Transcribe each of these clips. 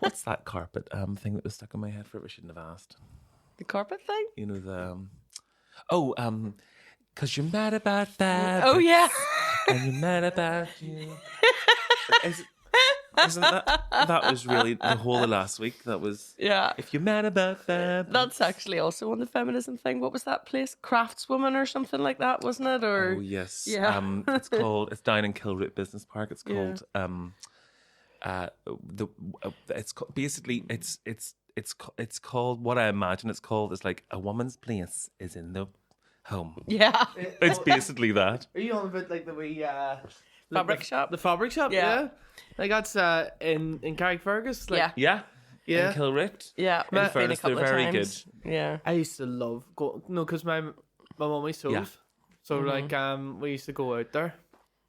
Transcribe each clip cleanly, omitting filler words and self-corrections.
What's that carpet thing that was stuck in my head forever? I shouldn't have asked. The carpet thing? You know the because you're mad about that. Oh yeah. And you're mad about you. Isn't that was really the whole of last week? That was If you're mad about that. That's actually also on the feminism thing. What was that place? Craftswoman or something like that, wasn't it? Or oh yes, yeah. it's down in Kilroot Business Park. It's called it's called what I imagine it's called is like a woman's place is in the home. Yeah. It's basically that. Are you on about like the wee Fabric shop? The fabric shop, Yeah. Like that's in Carrickfergus. Like, Yeah. In Kilroot. Yeah. In Been a fairness, couple they're of very times. Yeah. I used to love because my mummy sews. Yeah. So like we used to go out there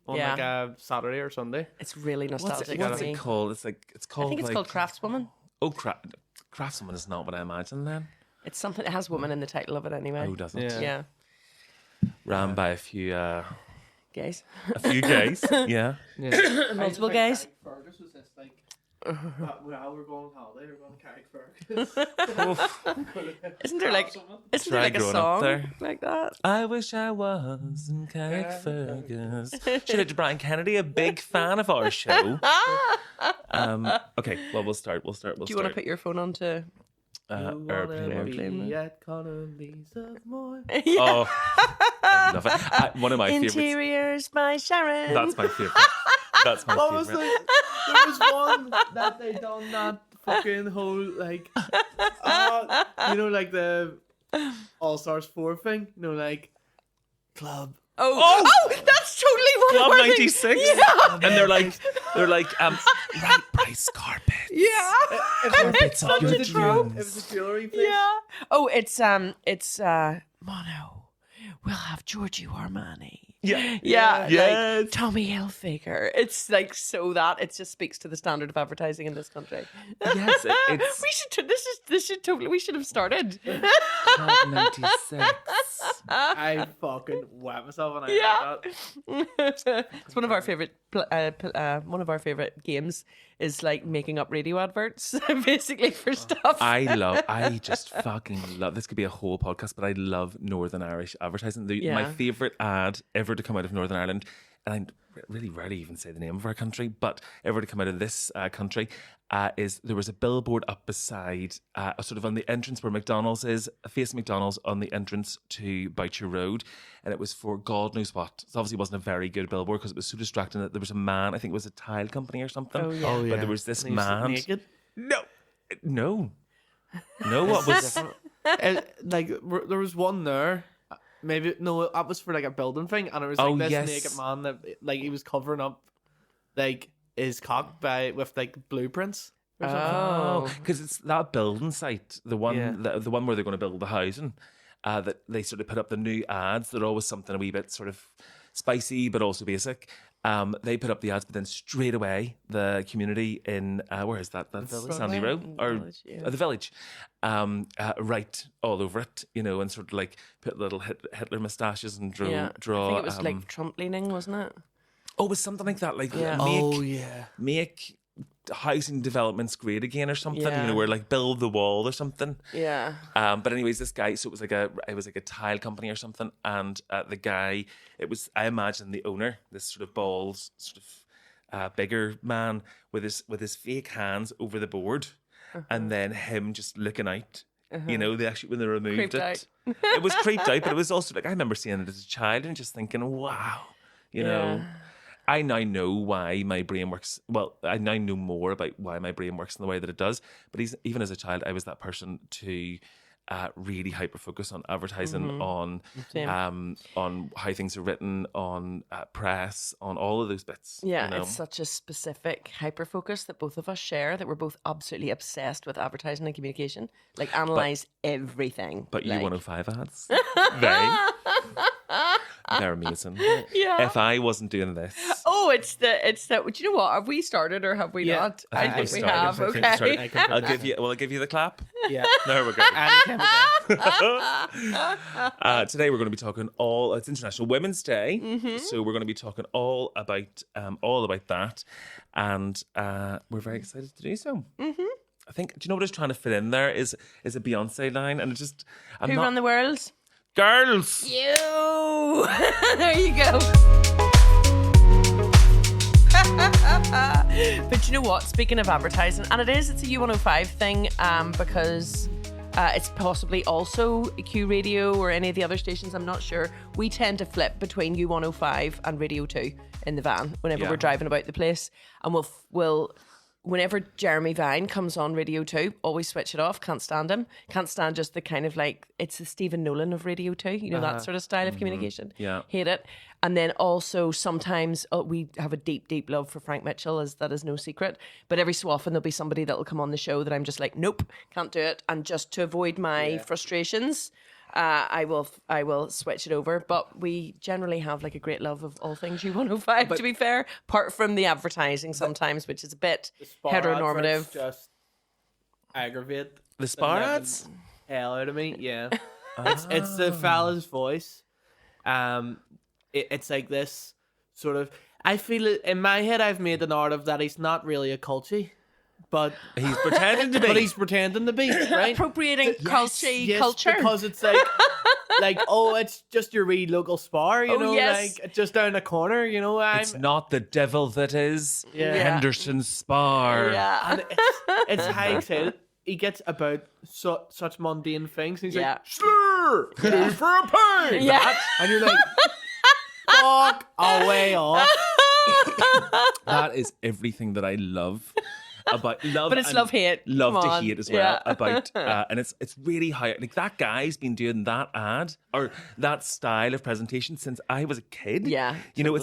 on like a Saturday or Sunday. It's really nostalgic. What's for me. it called? It's called. I think it's called Craftswoman. Oh, Craftswoman is not what I imagine then. It's something. It has woman in the title of it anyway. Oh, doesn't it? Yeah. Ran by a few Gays. guys. Yeah. Multiple gays. Carrickfergus was this like. How we're going on holiday? We're going to Carrickfergus. Isn't there like Try a growing up song there. like that? I wish I was in Carrickfergus. Shout out to Brian Kennedy, a big fan of our show. Okay, well we'll start. Do you want to put your phone on to? Airplane. At Connolly's of more. Oh, I love it. One of my favorites. Interiors by Sharon. That's my favorite. That's my What was favorite. there was one that they done that fucking whole like like the All Stars 4 thing, like club. Oh, that's totally one Club of our things. 96. Yeah. And they're like right price carpet. Yeah. Carpets of your It was dreams. a jewelry place. Yeah. Oh, it's Mono. We'll have Giorgio Armani. Yeah. Yeah. Yes. Like Tommy Hilfiger. It's like so that it just speaks to the standard of advertising in this country. Yes, it's We should. This should totally. We should have started. Club 96. I fucking wet myself when I heard that. It's one of our favorite. One of our favorite games is like making up radio adverts, basically for stuff. I just fucking love. This could be a whole podcast, but I love Northern Irish advertising. My favorite ad ever to come out of Northern Ireland, and I really rarely even say the name of our country, but ever to come out of this country, is there was a billboard up beside, sort of on the entrance where McDonald's is, facing McDonald's on the entrance to Boucher Road, and it was for God knows what. It obviously wasn't a very good billboard because it was so distracting that there was a man, I think it was a tile company or something. Oh, yeah. But there was this And he was man. naked. No. What was? There was one there. Maybe no, that was for like a building thing, and it was like this naked man that like he was covering up like his cock with like blueprints. Or something. Oh. Because it's that building site, the one the one where they're going to build the housing, that they sort of put up the new ads. They're always something a wee bit sort of spicy, but also basic. They put up the ads, but then straight away the community in where is that? That's Sandy Row or Village, the Village, right all over it, and sort of like put little Hitler moustaches and draw. I think it was like Trump leaning, wasn't it? Oh, it was something like that, like Yeah. make housing developments great again or something, Yeah. where like build the wall or something. Yeah. But anyways, this guy, so it was like a tile company or something, and the guy, I imagine the owner, this sort of bald, sort of bigger man with his fake hands over the board, and then him just looking out. They actually when they removed Creeped it, out. it was creeped out, but it was also like I remember seeing it as a child and just thinking, wow, I now know why my brain works. Well, I now know more about why my brain works in the way that it does. But even as a child, I was that person to really hyper focus on advertising, on how things are written, on press, on all of those bits. Yeah, it's such a specific hyper focus that both of us share. That we're both absolutely obsessed with advertising and communication. Like analyze everything. But like, you 105 ads, they. They're amazing. Yeah. If I wasn't doing this, Oh, it's the. Do you know what? Have we started or have we not? I think we have. I think we Okay. started. I'll give you the clap. Yeah. There we go. Any time of day. Today we're going to be talking it's International Women's Day, so we're going to be talking all about that, and we're very excited to do so. I think. Do you know what I was trying to fit in there is a Beyonce line, and it just Who run the world? Girls. You. There you go. But you know what? Speaking of advertising, and it's a U105 thing, because it's possibly also Q Radio or any of the other stations. I'm not sure. We tend to flip between U105 and Radio 2 in the van whenever we're driving about the place, and we'll whenever Jeremy Vine comes on Radio 2, always switch it off. Can't stand him. Can't stand just the kind of like, it's the Stephen Nolan of Radio 2, you know, that sort of style of communication. Yeah. Hate it. And then also sometimes we have a deep, deep love for Frank Mitchell, that is no secret. But every so often there'll be somebody that will come on the show that I'm just like, nope, can't do it. And just to avoid my frustrations, I will switch it over. But we generally have like a great love of all things U105, to be fair, apart from the advertising sometimes, which is a bit heteronormative. Just aggravate the Spar ads? Hell out of me, yeah. It's the fella's voice. It's like this sort of. I feel it in my head. I've made an art of that. He's not really a culty, but he's pretending to be. But he's pretending to be, right? Appropriating culture, because it's like oh, it's just your wee local Spar, you know, like just down the corner, you know. It's not the devil that is Henderson Spar. Yeah, and it's how excited he gets about such mundane things. He's like, slur, 2 for a pound. Yeah, and you're like, fuck away off. That is everything that I love about love, but it's love hate, love to hate as well. About and it's really high. Like that guy's been doing that ad or that style of presentation since I was a kid. Yeah, you know,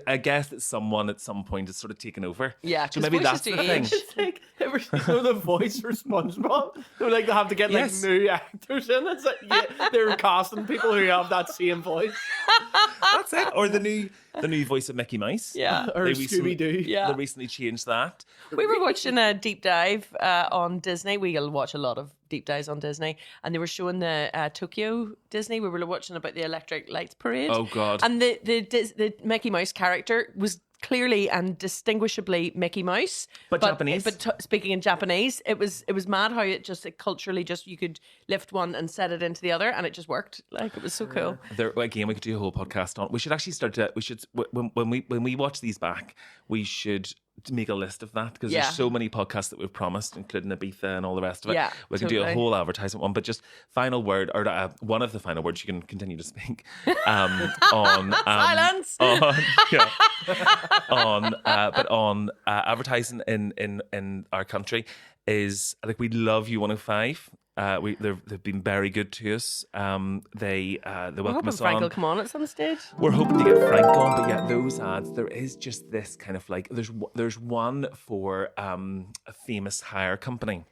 I guess that someone at some point has sort of taken over. Yeah, so maybe that's the thing. It's like ever seen the voice for SpongeBob? They're like they have to get like new actors in. It's like they're casting people who have that same voice. That's it. Or the new voice of Mickey Mouse. Yeah, or Scooby Doo. Yeah, they recently changed that. We were watching a deep dive on Disney. We'll watch a lot of deep dives on Disney, and they were showing the Tokyo Disney. We were watching about the electric lights parade. Oh God! And the Mickey Mouse character was clearly and distinguishably Mickey Mouse, but Japanese. But speaking in Japanese, it was mad how it culturally you could lift one and set it into the other, and it just worked. Like it was so cool. Again, we could do a whole podcast on. We should actually when we watch these back, we should make a list of that because there's so many podcasts that we've promised, including Ibiza and all the rest of it. Yeah, we can do a whole advertisement one, but just final word or one of the final words you can continue to speak on silence. On advertising in our country is like we love U105. They've been very good to us. They welcome us on. Frank will come on at some stage. We're hoping to get Frank on, but those ads. There is just this kind of like there's one for a famous hire company,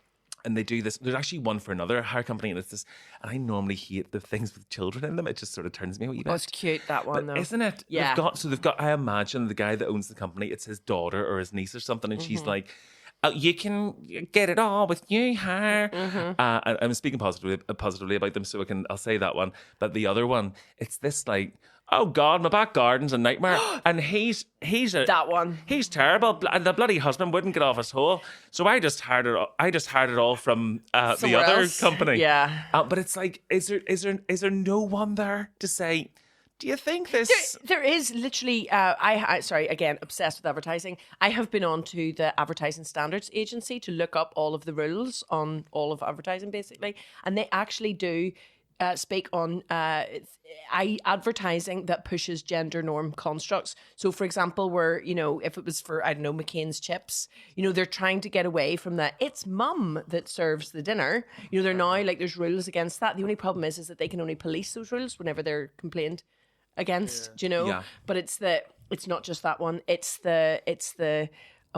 and they do this. There's actually one for another hire company, and it's this. And I normally hate the things with children in them. It just sort of turns me a wee bit. Oh, it's cute that one though, isn't it? Yeah. They've got. I imagine the guy that owns the company. It's his daughter or his niece or something, and she's like. You can get it all with new hair. I'm speaking positively about them, so I'll say that one. But the other one, it's this like, oh God, my back garden's a nightmare, and he's that one. He's terrible, and the bloody husband wouldn't get off his hole, so I just hired it all from the other company. Yeah, but it's like, is there no one there to say? Do you think this? There is literally. Sorry, again, obsessed with advertising. I have been on to the Advertising Standards Agency to look up all of the rules on all of advertising, basically, and they actually do speak on advertising that pushes gender norm constructs. So, for example, where if it was for McCain's chips, they're trying to get away from that. It's mum that serves the dinner. They're now like there's rules against that. The only problem is that they can only police those rules whenever they're complained against, but it's not just that one. It's the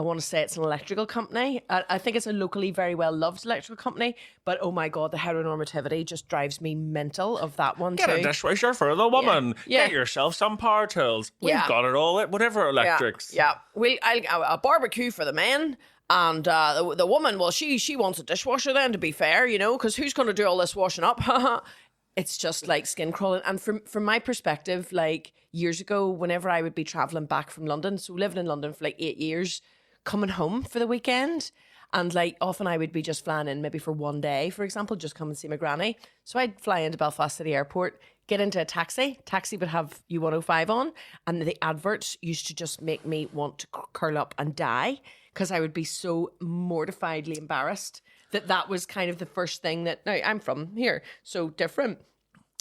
I want to say it's an electrical company. I think it's a locally very well loved electrical company, but oh my God, the heteronormativity just drives me mental of that one Get too. a dishwasher for the woman. Yeah. Get yourself some power tools. We've Yeah. got it all. Whatever electrics. Yeah. I'll a barbecue for the men. And the woman, well, she wants a dishwasher then, to be fair, you know, because who's going to do all this washing up? It's just like skin crawling. And from my perspective, like years ago, whenever I would be traveling back from London, so living in London for like 8 years, coming home for the weekend, and like often I would be just flying in maybe for one day, for example, just come and see my granny. So I'd fly into Belfast City Airport, get into a taxi would have U105 on, and the adverts used to just make me want to curl up and die, because I would be so mortifiedly embarrassed that was kind of the first thing that, now I'm from here, so different.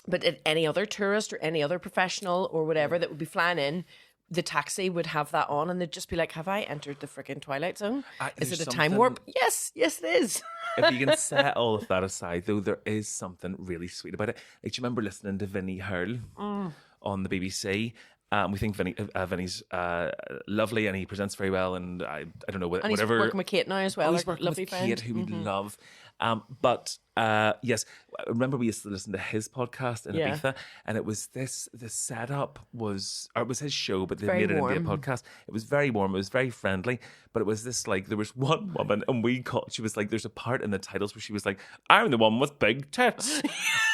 But any other tourist or any other professional or whatever that would be flying in, the taxi would have that on and they'd just be like, have I entered the freaking Twilight Zone? Is it a time warp? Yes, it is. If you can set all of that aside, though, there is something really sweet about it. Like, do you remember listening to Vinnie Hurl on the BBC? We think Vinny's lovely and he presents very well, and I don't know whatever. And he's working with Kate now as well. He's working with Kate, who we love. But yes, I remember we used to listen to his podcast in Ibiza, and it was the setup was, or it was his show, but they made it into a podcast. It was very warm. It was very friendly, but it was this like, there was one woman, and she was like, there's a part in the titles where she was like, I'm the one with big tits,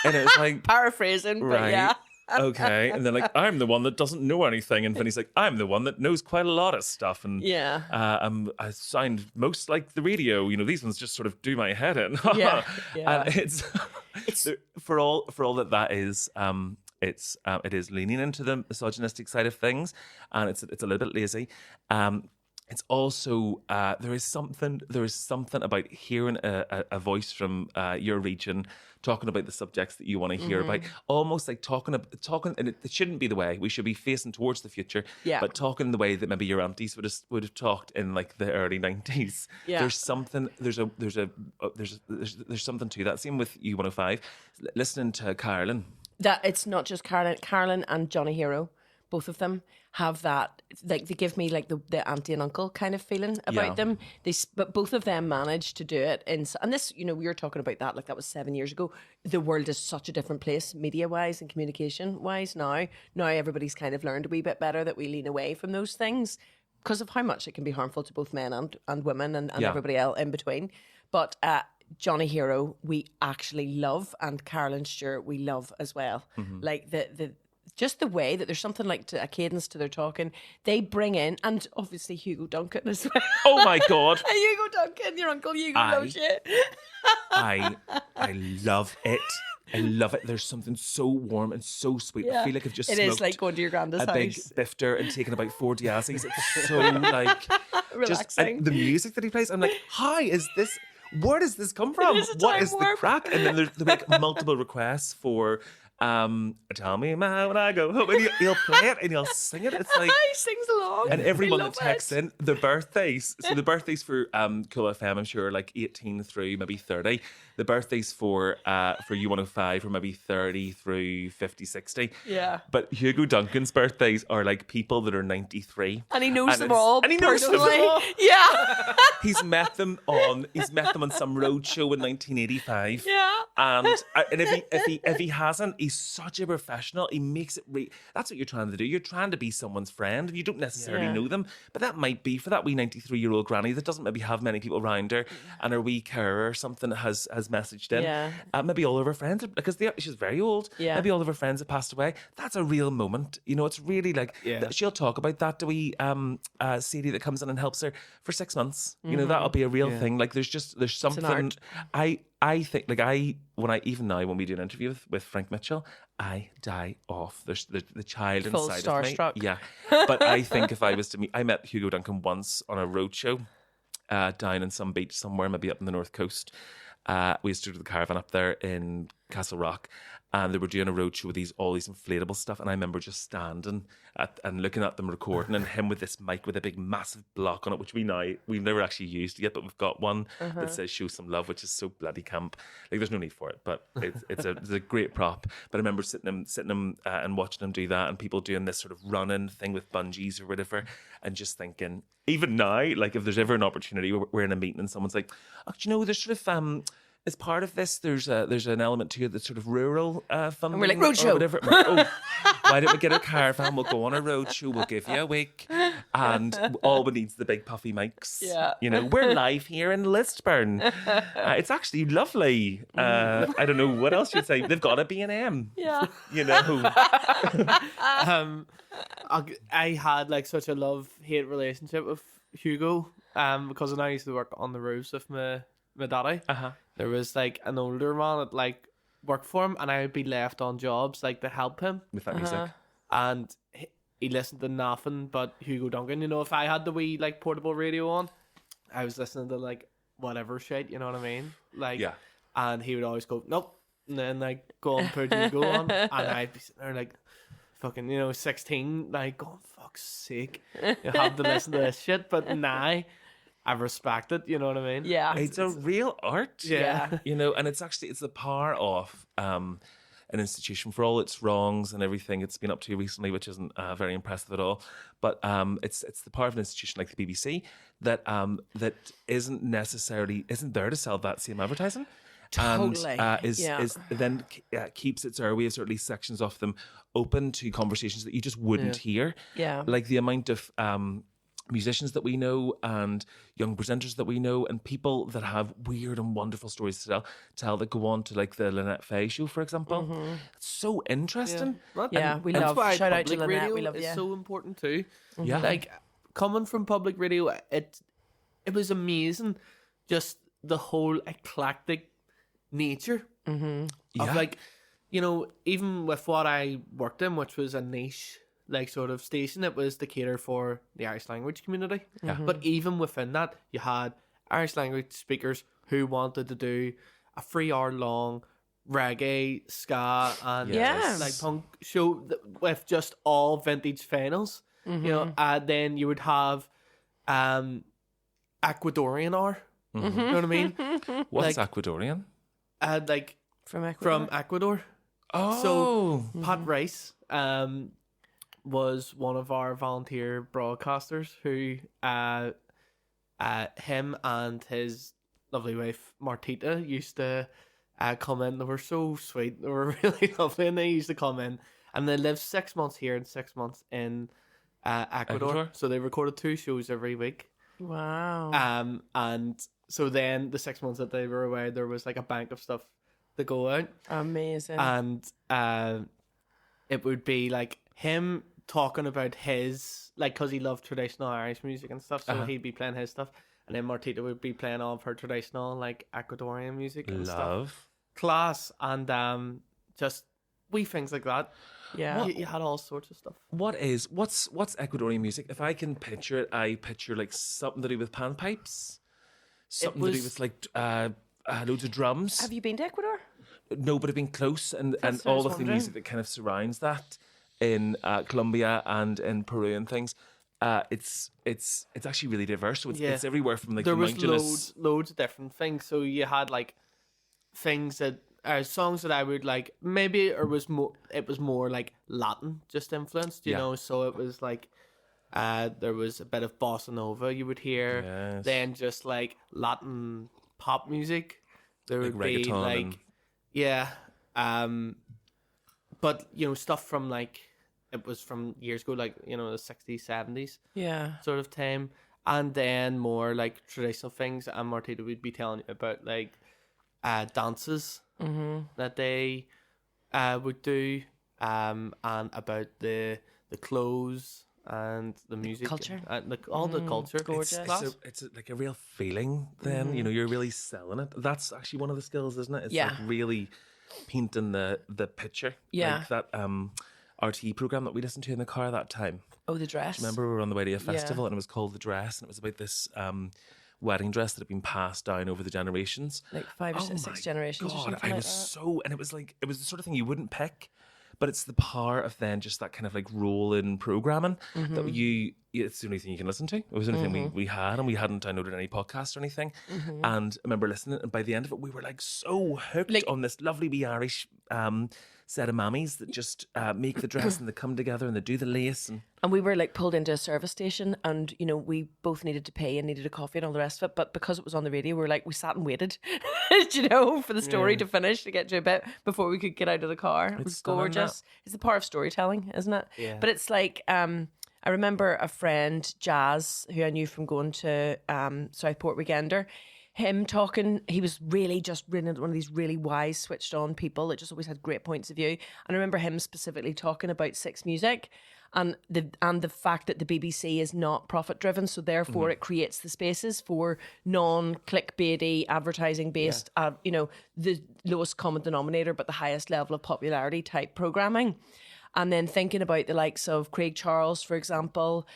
and it was like paraphrasing, but right. yeah. Okay, and then like, I'm the one that doesn't know anything, and Vinny's like, I'm the one that knows quite a lot of stuff, and I sound most like the radio. You know, these ones just sort of do my head in. Yeah. And it's for all that is. It is leaning into the misogynistic side of things, and it's a little bit lazy. It's also there is something about hearing a voice from your region talking about the subjects that you want to hear about, almost like talking, and it shouldn't be the way we should be facing towards the future, but talking the way that maybe your aunties would have talked in like the early 90s. Yeah. There's something to that. Same with U105, listening to Carolyn. That it's not just Carolyn and Johnny Hero, both of them have that, like they give me like the auntie and uncle kind of feeling about them. But both of them managed to do it and this, you know, we were talking about that, like that was 7 years ago. The world is such a different place media wise and communication wise now everybody's kind of learned a wee bit better that we lean away from those things because of how much it can be harmful to both men and women and everybody else in between. But Johnny Hero we actually love, and Carolyn Stewart we love as well. Like the just the way that there's something like a cadence to their talking. They bring in, and obviously Hugo Duncan as well. Oh my God. Hugo Duncan, your uncle Hugo knows shit. I love it. I love it. There's something so warm and so sweet. Yeah. I feel like I've just smoked is like going to your granddad's house. Big bifter and taking about 4 Diazzies. It's so like relaxing. The music that he plays, I'm like, how is this? Where does this come from? What is the crack? And then they make multiple requests for tell me when I go home, and he'll play it and he'll sing it. It's like he sings along, and everyone that texts in the birthdays. So the birthdays for Cool FM, I'm sure, like 18 through maybe 30. The birthdays for U105 are maybe 30 through 50, 60. Yeah. But Hugo Duncan's birthdays are like people that are 93, and he knows them all. And he knows them all. Yeah. He's met them on some road show in 1985. Yeah. And if he hasn't, he's such a professional. He makes it. That's what you're trying to do. You're trying to be someone's friend. You don't necessarily know them, but that might be for that wee 93-year-old granny that doesn't maybe have many people around her, and her wee carer or something has messaged in. Yeah. Maybe all of her friends, because she's very old. Yeah. Maybe all of her friends have passed away. That's a real moment. You know, it's really like she'll talk about that to wee CD that comes in and helps her for 6 months. You know, that'll be a real thing. Like there's something. I think when we do an interview with Frank Mitchell, I die off. There's the child full inside starstruck. of me. Yeah. But I think if I was to meet, I met Hugo Duncan once on a road show down in some beach somewhere, maybe up in the north coast. We used to do the caravan up there in Castle Rock, and they were doing a roadshow with all these inflatable stuff, and I remember just standing and looking at them recording, and him with this mic with a big massive block on it, which we've never actually used yet, but we've got one that says "Show Some Love," which is so bloody camp. Like, there's no need for it, but it's a great prop. But I remember sitting and watching him do that, and people doing this sort of running thing with bungees or whatever, and just thinking, even now, like, if there's ever an opportunity, we're in a meeting and someone's like, "Oh, do you know, there's sort of as part of this, there's an element to it that's sort of rural funding." And we're like, roadshow. Whatever. Like, oh, why don't we get a caravan? We'll go on a roadshow. We'll give you a week, and all we need is the big puffy mics. Yeah. You know, we're live here in Listburn. It's actually lovely. I don't know what else you'd say. They've got a B&M. Yeah. You know. I had like such a love-hate relationship with Hugo, because when I used to work on the roofs with my daddy. There was like an older man that like worked for him, and I would be left on jobs like to help him With that music. and he listened to nothing but Hugo Duncan. You know, if I had the wee like portable radio on, I was listening to like whatever shit, you know what I mean? Like, Yeah. and he would always go, nope, and then like go and put Hugo on, and I'd be sitting there like fucking, 16, like, going, fuck's sake, you have to listen to this shit. But now I respect it, you know what I mean? Yeah. It's a real art. Yeah. You know, and it's the power of an institution, for all its wrongs and everything it's been up to recently, which isn't very impressive at all. But it's the power of an institution like the BBC that isn't there to sell that same advertising. Totally. And keeps its airwaves, or at least sections of them, open to conversations that you just wouldn't hear. Yeah. Like the amount of musicians that we know and young presenters that we know and people that have weird and wonderful stories to tell that go on to like the Lynette Faye show, for example. It's so interesting. Yeah, we That's love. why Shout out to public Lynette. radio We love is you. so important too. Yeah. Like, coming from public radio, it was amazing, just the whole eclectic nature of like, even with what I worked in, which was a niche like sort of station, it was to cater for the Irish language community. But even within that, you had Irish language speakers who wanted to do a 3-hour long reggae, ska, and Yes. like punk show with just all vintage finals. And then you would have Ecuadorian hour. You know what I mean? What's Like, Ecuadorian? like From Ecuador. from Ecuador. Oh. So Pat Rice was one of our volunteer broadcasters who him and his lovely wife Martita used to come in. They were so sweet. They were really lovely, and they used to come in, and they lived 6 months here and 6 months in Ecuador. So they recorded 2 shows every week. Wow. And so then the 6 months that they were away, there was like a bank of stuff to go out. Amazing. And it would be like him talking about his, like, because he loved traditional Irish music and stuff, so he'd be playing his stuff, and then Martita would be playing all of her traditional like Ecuadorian music and stuff. Class. And just wee things like that. Yeah. You had all sorts of stuff. What's Ecuadorian music? If I can picture it, I picture like something to do with panpipes, something to do with like loads of drums. Have you been to Ecuador? No, but I've been close, and what I all was of the wondering. music that kind of surrounds that in Colombia and in Peru and things. It's actually really diverse. So it's everywhere from like there the was mountainous. loads of different things. So you had like things that songs that I would like. Maybe it was more like Latin just influenced, you know. So it was like there was a bit of bossa nova you would hear. Yes. Then just like Latin pop music. There Like would be reggaeton like but stuff from like, it was from years ago, like the 60s, 70s Yeah. sort of time, and then more like traditional things. And Martita would be telling you about like dances that they would do, and about the clothes and the music, culture. and like all the culture. Gorgeous. It's like a real feeling. Then you're really selling it. That's actually one of the skills, isn't it? It's Yeah. like really painting the picture. Yeah. Like that RTE program that we listened to in the car that time. Oh, the dress. Remember, we were on the way to a festival and it was called The Dress, and it was about this wedding dress that had been passed down over the generations. Like 5 or 6 generations or something I like was that. so, and it was the sort of thing you wouldn't pick, but it's the power of then just that kind of like roll-in programming that it's the only thing you can listen to. It was the only thing we had, and we hadn't downloaded any podcasts or anything. And I remember listening, and by the end of it, we were like so hooked on this lovely wee Irish set of mammies that just make the dress and they come together and they do the lace. And we were like pulled into a service station, and you know, we both needed to pay and needed a coffee and all the rest of it. But because it was on the radio, we sat and waited, you know, for the story to finish, to get to a bit before we could get out of the car. It was gorgeous. It's the power of storytelling, isn't it? Yeah. But it's like, I remember a friend, Jazz, who I knew from going to Southport Weekender, him talking, he was really just one of these really wise, switched on people that just always had great points of view. And I remember him specifically talking about Six Music and the fact that the BBC is not profit driven, so therefore it creates the spaces for non-clickbaity, advertising based, you know, the lowest common denominator but the highest level of popularity type programming. And then thinking about the likes of Craig Charles, for example,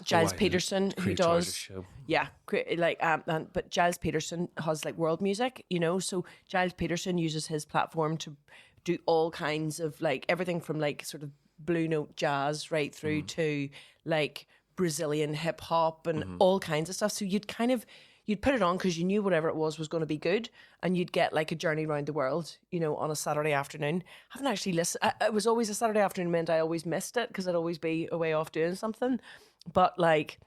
Giles Peterson, who does, but Giles Peterson has like world music, you know. So Giles Peterson uses his platform to do all kinds of like everything from like sort of blue note jazz right through to like Brazilian hip hop and all kinds of stuff. So you'd put it on because you knew whatever it was going to be good, and you'd get like a journey around the world, you know, on a Saturday afternoon. I haven't actually listened. It was always a Saturday afternoon meant I always missed it because I'd always be away off doing something. But like,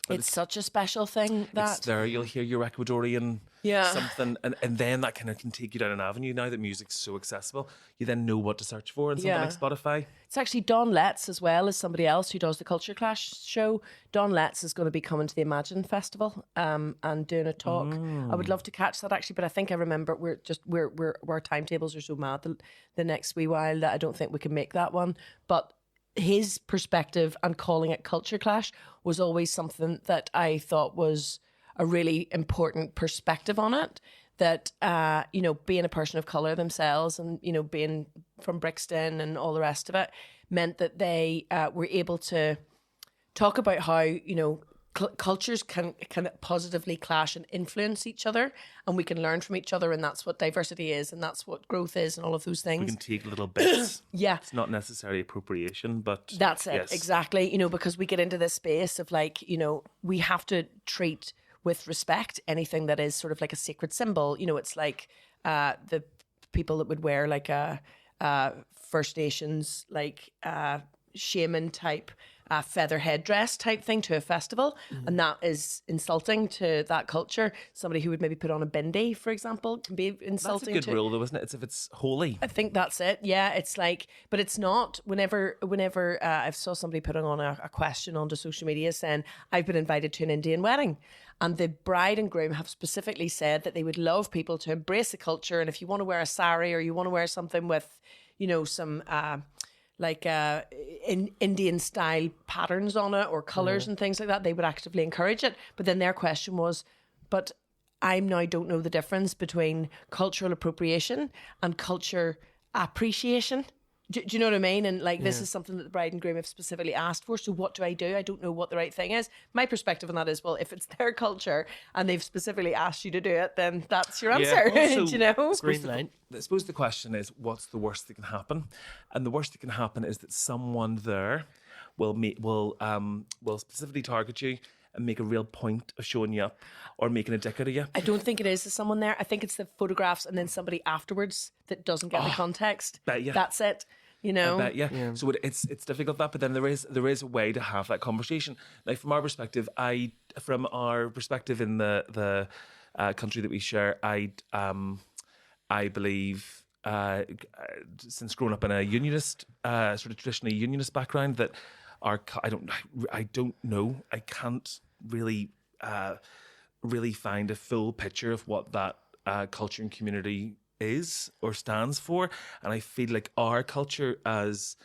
it's such a special thing that... It's there, you'll hear your Ecuadorian something, and then that kind of can take you down an avenue now that music's so accessible. You then know what to search for in something like Spotify. It's actually Don Letts as well as somebody else who does the Culture Clash show. Don Letts is going to be coming to the Imagine Festival and doing a talk. I would love to catch that actually, but I think I remember our timetables are so mad the next wee while that I don't think we can make that one. But his perspective and calling it Culture Clash was always something that I thought was a really important perspective on it. That, you know, being a person of colour themselves and, you know, being from Brixton and all the rest of it meant that they were able to talk about how, you know, cultures can positively clash and influence each other, and we can learn from each other, and that's what diversity is, and that's what growth is, and all of those things. We can take little bits. It's not necessarily appropriation, but that's it. Exactly. You know, because we get into this space of like, you know, we have to treat with respect anything that is sort of like a sacred symbol. You know, it's like the people that would wear like a First Nations like shaman type feather headdress type thing to a festival, and that is insulting to that culture. Somebody who would maybe put on a bindi, for example, can be insulting. That's a good rule though, isn't it? It's if it's holy. I think that's it. Yeah, it's like, but it's not. Whenever I saw somebody putting on a question onto social media saying, I've been invited to an Indian wedding, and the bride and groom have specifically said that they would love people to embrace the culture, and if you want to wear a sari or you want to wear something with, you know, some Indian style patterns on it or colours and things like that, they would actively encourage it. But then their question was, but I now don't know the difference between cultural appropriation and culture appreciation. Do you know what I mean? And like, this is something that the bride and groom have specifically asked for. So what do? I don't know what the right thing is. My perspective on that is, well, if it's their culture and they've specifically asked you to do it, then that's your answer. Also, do you know? Green line. I suppose the question is, what's the worst that can happen? And the worst that can happen is that someone there will specifically target you and make a real point of showing you up or making a dick out of you. I don't think it is someone there. I think it's the photographs and then somebody afterwards that doesn't get the context. Bet you. That's it. You know, I bet, yeah. So it's difficult that, but then there is a way to have that conversation. Like from our perspective in the country that we share, I believe since growing up in a unionist sort of traditionally unionist background that I don't know, I can't really find a full picture of what that culture and community is or stands for, and I feel like our culture as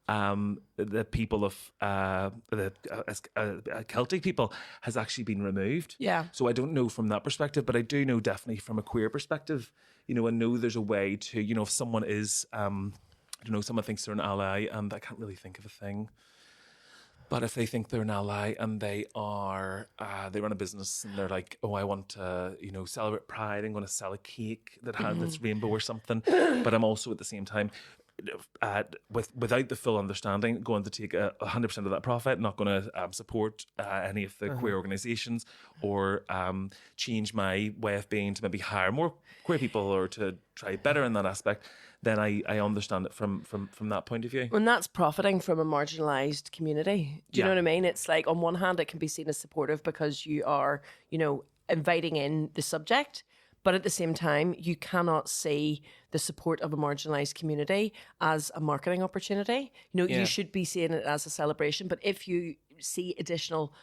the people of Celtic people has actually been removed. Yeah. So I don't know from that perspective, but I do know definitely from a queer perspective. You know, I know there's a way to, you know, if someone is, I don't know, someone thinks they're an ally, and I can't really think of a thing. But if they think they're an ally and they run a business and they're like, oh, I want to, celebrate Pride, I'm going to sell a cake that has this rainbow or something. But I'm also at the same time, without the full understanding, going to take 100% of that profit, not going to support any of the queer organisations or change my way of being to maybe hire more queer people or to try better in that aspect, then I understand it from that point of view. And that's profiting from a marginalised community. Do you know what I mean? It's like, on one hand, it can be seen as supportive because you are, inviting in the subject. But at the same time, you cannot see the support of a marginalised community as a marketing opportunity. You should be seeing it as a celebration. But if you see additional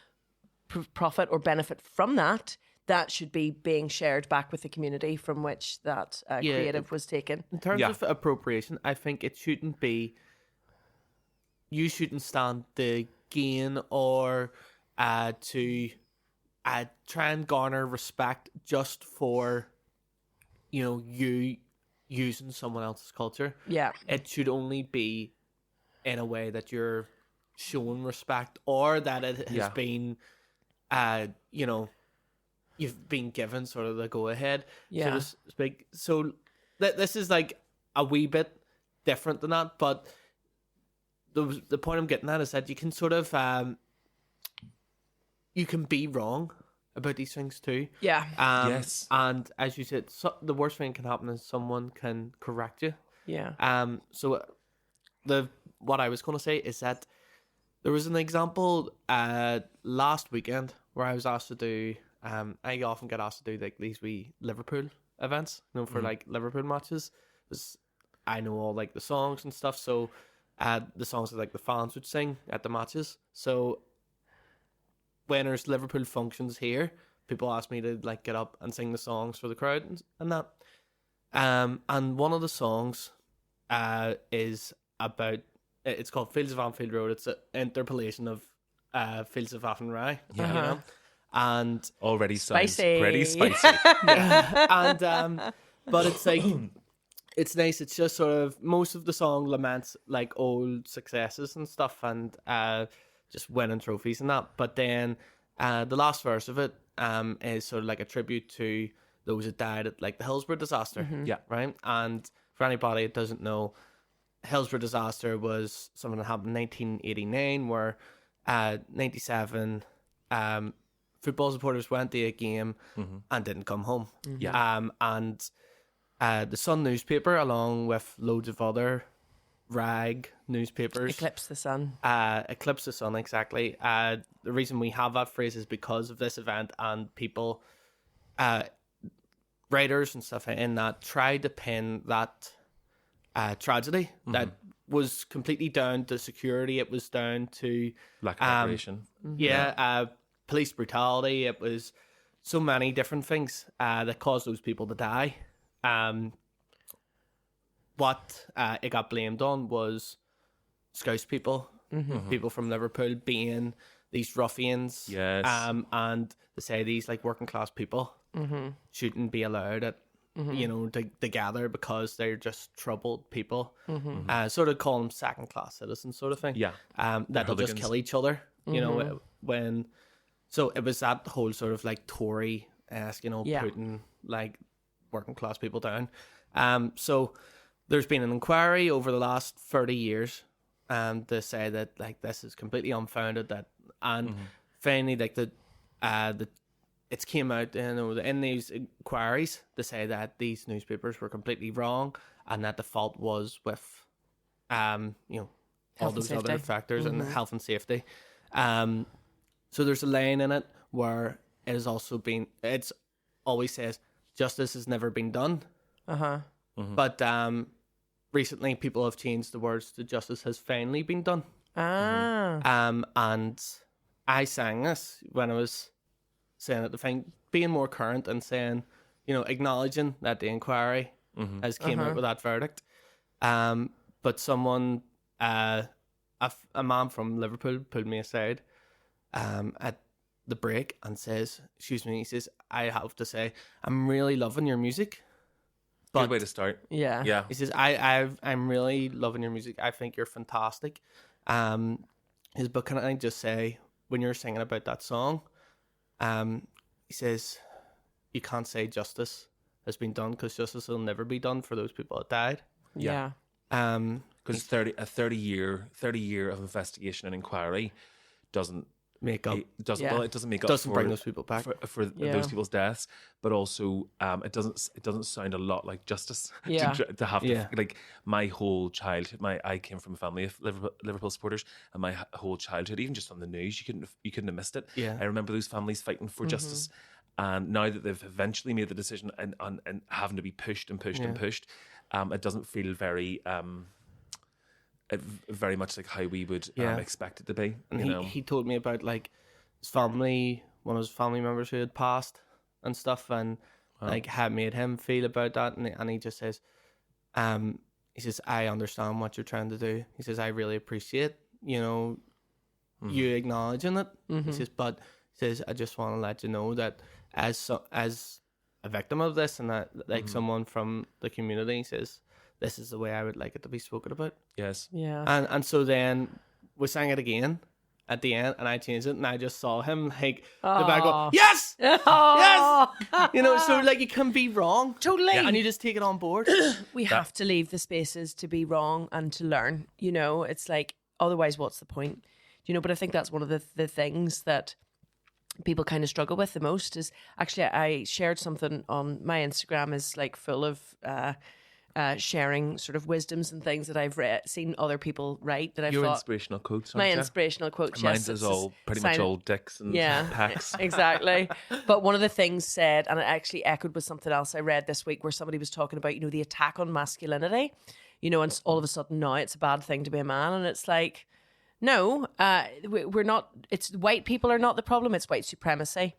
profit or benefit from that, that should be being shared back with the community from which that creative was taken. In terms of appropriation, I think it shouldn't be... You shouldn't stand to gain or to try and garner respect just for... you using someone else's culture. Yeah. It should only be in a way that you're showing respect or that it has been, you've been given sort of the go-ahead. Yeah. So to speak. So this is like a wee bit different than that, but the point I'm getting at is that you can sort of, you can be wrong about these things too. Yeah. Yes. And as you said, the worst thing can happen is someone can correct you. Yeah. So what I was going to say is that there was an example last weekend where I was asked to do. I often get asked to do like these wee Liverpool events, for like Liverpool matches. Because I know all like the songs and stuff. So the songs that like the fans would sing at the matches. So when there's Liverpool functions here, people ask me to like get up and sing the songs for the crowd and that. And one of the songs is about, it's called Fields of Anfield Road. It's an interpolation of Fields of Athenry. Uh-huh. And already sounds spicy. Pretty spicy. And but it's like, it's nice. It's just sort of, most of the song laments like old successes and stuff and just winning trophies and that. But then the last verse of it is sort of like a tribute to those that died at like the Hillsborough disaster. Yeah. Right. And for anybody that doesn't know, Hillsborough disaster was something that happened in 1989 where 97 football supporters went to a game and didn't come home. Yeah. And the Sun newspaper, along with loads of other rag newspapers, Eclipse the Sun. Eclipse the Sun, exactly. The reason we have that phrase is because of this event and people, writers and stuff in that tried to pin that tragedy that was completely down to security. It was down to lack of preparation. Police brutality. It was so many different things that caused those people to die. What it got blamed on was Scouse people, people from Liverpool being these ruffians. Yes. And to say these like working class people shouldn't be allowed at to gather because they're just troubled people. Sort of call them second class citizens, sort of thing. Yeah. That they'll just kill each other. When. So it was that whole sort of like Tory-esque, putting like working class people down. So there's been an inquiry over the last 30 years to say that like this is completely unfounded, and finally like it's came out in these inquiries to say that these newspapers were completely wrong and that the fault was with all those other factors and health and safety. So there's a line in it where it has also been, it's always says justice has never been done. But recently people have changed the words to justice has finally been done. And I sang this when I was saying it, the thing, being more current and saying, acknowledging that the inquiry has came out with that verdict. But someone, a man from Liverpool pulled me aside at the break and says, excuse me, he says, I have to say, I'm really loving your music. Good way to start. Yeah. He says, I'm really loving your music. I think you're fantastic. but can I just say, when you're singing about that song, he says, you can't say justice has been done because justice will never be done for those people that died. Yeah. Because 30 year of investigation and inquiry doesn't make up. It doesn't make up. Doesn't bring those people back for those people's deaths, but also it doesn't sound a lot like justice. To have to like my whole childhood. I came from a family of Liverpool supporters, and my whole childhood, even just on the news, you couldn't have missed it. Yeah. I remember those families fighting for justice, and now that they've eventually made the decision and having to be pushed and pushed and pushed, it doesn't feel very very much like how we would expect it to be. And he told me about like his family, one of his family members who had passed and stuff, and like had made him feel about that, and he just says, he says, I understand what you're trying to do. He says, I really appreciate you acknowledging it. He says, but he says, I just want to let you know that as a victim of this, and that like someone from the community, he says, this is the way I would like it to be spoken about. Yes. Yeah. And so then we sang it again at the end, and I changed it, and I just saw him like the back go, yes, yes, so like you can be wrong, totally, and you just take it on board. We have to leave the spaces to be wrong and to learn. It's like otherwise, what's the point? But I think that's one of the things that people kind of struggle with the most. Is actually I shared something on my Instagram is like full of sharing sort of wisdoms and things that I've seen other people write that I've Your thought, inspirational quotes, my aren't you? Inspirational quotes, Mine's is all pretty much all dicks and packs. Exactly. But one of the things said, and it actually echoed with something else I read this week, where somebody was talking about the attack on masculinity, and all of a sudden now it's a bad thing to be a man, and it's like, no, we're not. It's white people are not the problem, it's white supremacy.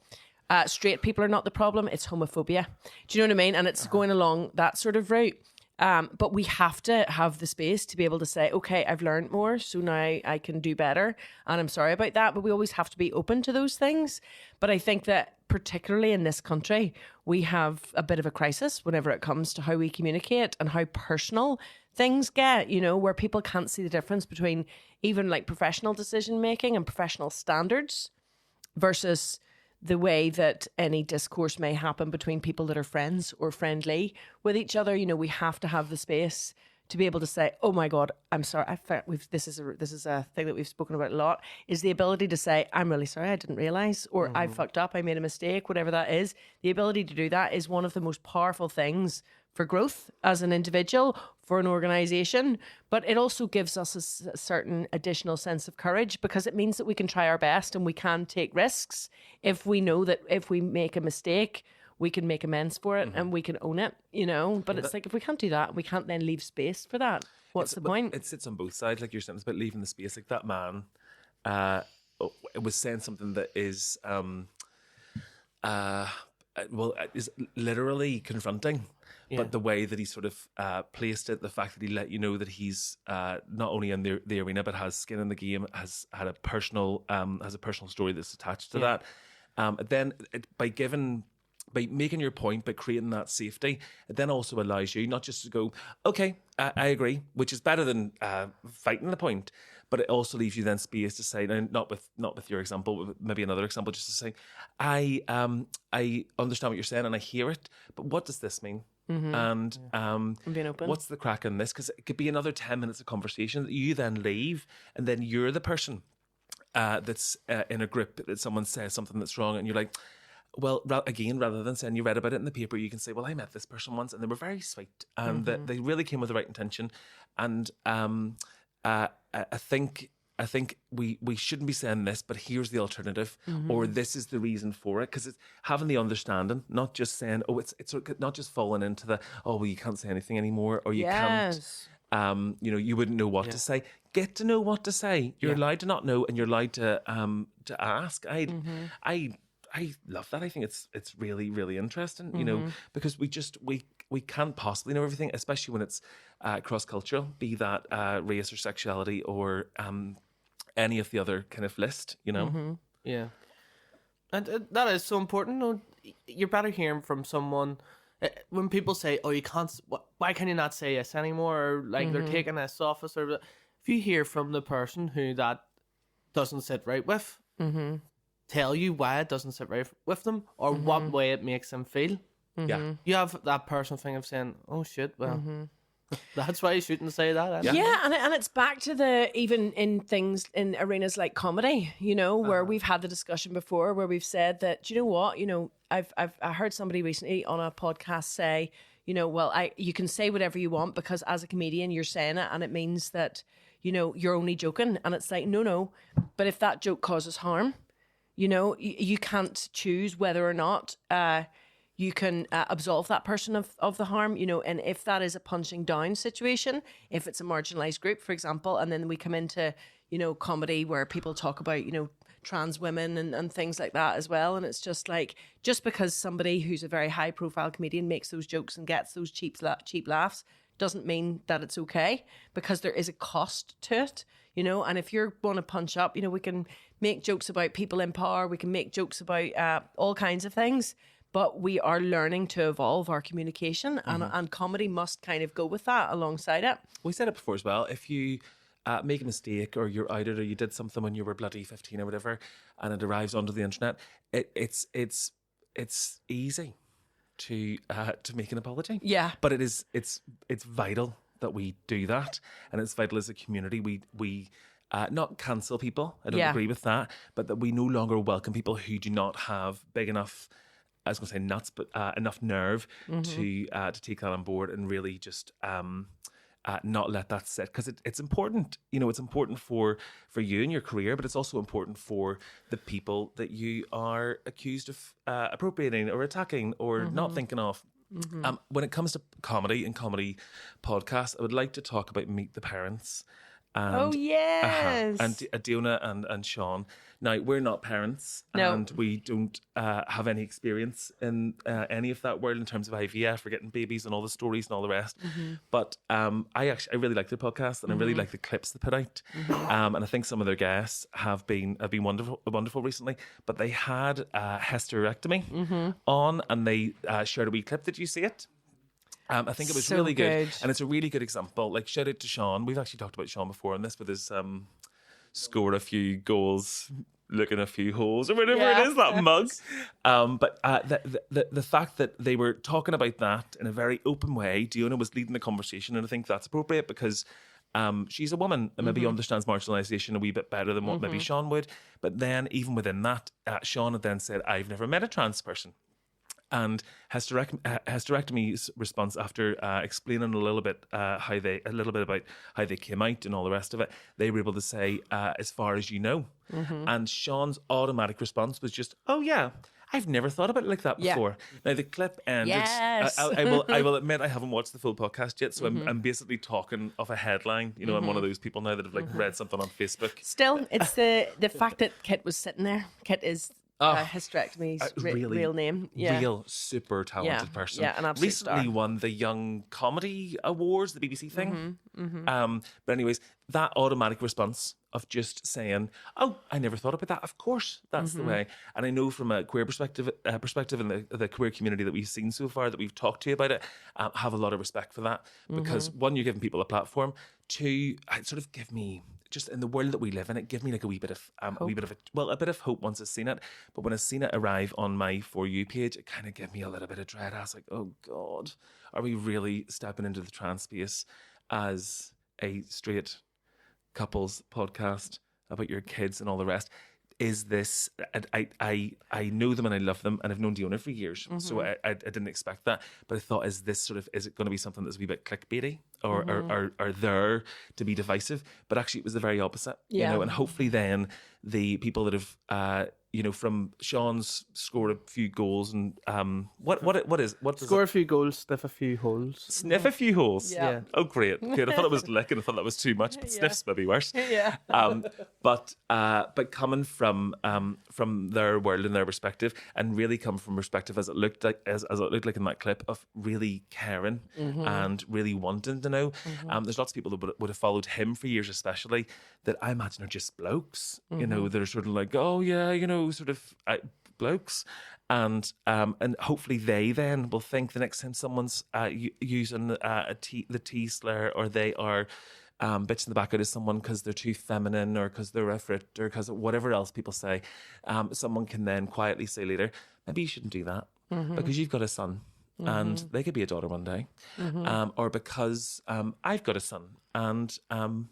Straight people are not the problem, it's homophobia. Do you know what I mean? And it's going along that sort of route. But we have to have the space to be able to say, okay, I've learned more, so now I can do better, and I'm sorry about that. But we always have to be open to those things. But I think that particularly in this country, we have a bit of a crisis whenever it comes to how we communicate and how personal things get, where people can't see the difference between even like professional decision making and professional standards versus the way that any discourse may happen between people that are friends or friendly with each other. We have to have the space to be able to say, oh my God, I'm sorry. This is a thing that we've spoken about a lot, is the ability to say, I'm really sorry, I didn't realize, or I fucked up, I made a mistake, whatever that is. The ability to do that is one of the most powerful things for growth as an individual, for an organization, but it also gives us a certain additional sense of courage, because it means that we can try our best and we can take risks if we know that if we make a mistake, we can make amends for it and we can own it, but it's like, if we can't do that, we can't then leave space for that. What's the point? It sits on both sides, like you're saying. It's about leaving the space. Like that man it was saying something that is is literally confronting. But the way that he sort of placed it, the fact that he let you know that he's not only in the arena but has skin in the game, has a personal story that's attached to that. Then by making your point, by creating that safety, it then also allows you not just to go, okay, I agree, which is better than fighting the point, but it also leaves you then space to say, now, not with your example, but maybe another example, just to say, I understand what you're saying and I hear it, but what does this mean? And being open. What's the crack in this? Because it could be another 10 minutes of conversation that you then leave, and then you're the person that's in a group that someone says something that's wrong, and you're like, well, again, rather than saying you read about it in the paper, you can say, well, I met this person once and they were very sweet and that they really came with the right intention. And I think we shouldn't be saying this, but here's the alternative, or this is the reason for it. Because it's having the understanding, not just saying, oh, it's not just falling into the, oh, well, you can't say anything anymore, or you can't, you wouldn't know what to say. Get to know what to say. You're allowed to not know, and you're allowed to ask. I love that. I think it's really, really interesting, because we can't possibly know everything, especially when it's cross-cultural, be that race or sexuality or any of the other kind of list, Yeah. And that is so important. You're better hearing from someone. When people say, oh, you can't, why can you not say yes anymore? Or like they're taking this office. Or if you hear from the person who that doesn't sit right with, tell you why it doesn't sit right with them, or what way it makes them feel. Yeah. You have that personal thing of saying, oh shit, well, that's why you shouldn't say that. Yeah, and it's back to the, even in things, in arenas like comedy, you know, where we've had the discussion before, where we've said that, do you know what, you know, I heard somebody recently on a podcast say, you know, well, you can say whatever you want because as a comedian you're saying it and it means that, you know, you're only joking. And it's like, no, but if that joke causes harm, you know, you can't choose whether or not you can absolve that person of the harm, you know. And if that is a punching down situation, if it's a marginalised group, for example, and then we come into, you know, comedy where people talk about, you know, trans women and things like that as well. And it's just like, just because somebody who's a very high profile comedian makes those jokes and gets those cheap laughs doesn't mean that it's okay, because there is a cost to it, you know. And if you're going to punch up, you know, we can make jokes about people in power, we can make jokes about all kinds of things, but we are learning to evolve our communication, and comedy must kind of go with that alongside it. We said it before as well. If you make a mistake, or you're outed, or you did something when you were bloody 15 or whatever, and it arrives onto the internet, it's easy to make an apology. Yeah, but it's vital that we do that, and it's vital as a community we not cancel people. I don't agree with that, but that we no longer welcome people who do not have big enough, I was going to say nuts, but enough nerve to take that on board and really just not let that sit, because it's important. You know, it's important for you and your career, but it's also important for the people that you are accused of appropriating or attacking or not thinking of. When it comes to comedy and comedy podcasts, I would like to talk about Meet the Parents. And, oh yes, and Diona and Seán. Now, we're not parents, and we don't have any experience in any of that world in terms of IVF or getting babies and all the stories and all the rest. But I really like their podcast, and I really like the clips they put out. And I think some of their guests have been wonderful recently. But they had hysterectomy on, and they shared a wee clip. Did you see it? I think it was so really good, and it's a really good example. Like, shout out to Seán. We've actually talked about Seán before on this, with his scored a few goals, looking a few holes, or whatever it is, that mug. But the fact that they were talking about that in a very open way, Diona was leading the conversation, and I think that's appropriate because she's a woman and maybe understands marginalisation a wee bit better than what maybe Seán would. But then, even within that, Seán had then said, "I've never met a trans person." And hysterectomy's response, after explaining a little bit about how they came out and all the rest of it, they were able to say, "As far as you know." And Seán's automatic response was just, "Oh yeah, I've never thought about it like that before." Now the clip ended. Yes. I will admit I haven't watched the full podcast yet, so I'm basically talking off a headline. You know, I'm one of those people now that have like read something on Facebook. Still, it's the fact that Kit was sitting there. Kit is hysterectomy's real name. Yeah. Real super talented person. Yeah, an absolute recently star. won the Young Comedy Awards, the BBC thing. But anyways, that automatic response of just saying, "Oh, I never thought about that. Of course, that's the way." And I know from a queer perspective in the queer community that we've seen so far, that we've talked to about it, have a lot of respect for that, because one, you're giving people a platform. Two, it sort of give me, just in the world that we live in, it gave me like a bit of hope once I've seen it. But when I've seen it arrive on my For You page, it kind of gave me a little bit of dread. I was like, oh God, are we really stepping into the trans space as a straight couples podcast about your kids and all the rest? Is this, I know them and I love them, and I've known Diona for years, so I didn't expect that, but I thought, is it going to be something that's a wee bit clickbaity or are there to be divisive? But actually it was the very opposite, you know. And hopefully then the people that have you know, from Seán's scored a few goals, and Score a few goals, sniff a few holes. Sniff a few holes. Yeah. Oh, great. Good. I thought it was licking. I thought that was too much, but sniff's maybe worse. Yeah. But coming from their world and their perspective, and really come from perspective as it looked like in that clip, of really caring and really wanting to know. There's lots of people that would have followed him for years, especially, that I imagine are just blokes. You know, they're sort of like, oh yeah, you know, sort of blokes, and hopefully they then will think the next time someone's using the T slur, or they are bitching the back out of someone because they're too feminine or because they're a frit or because whatever else people say, someone can then quietly say later, maybe you shouldn't do that because you've got a son. And they could be a daughter one day, or because I've got a son and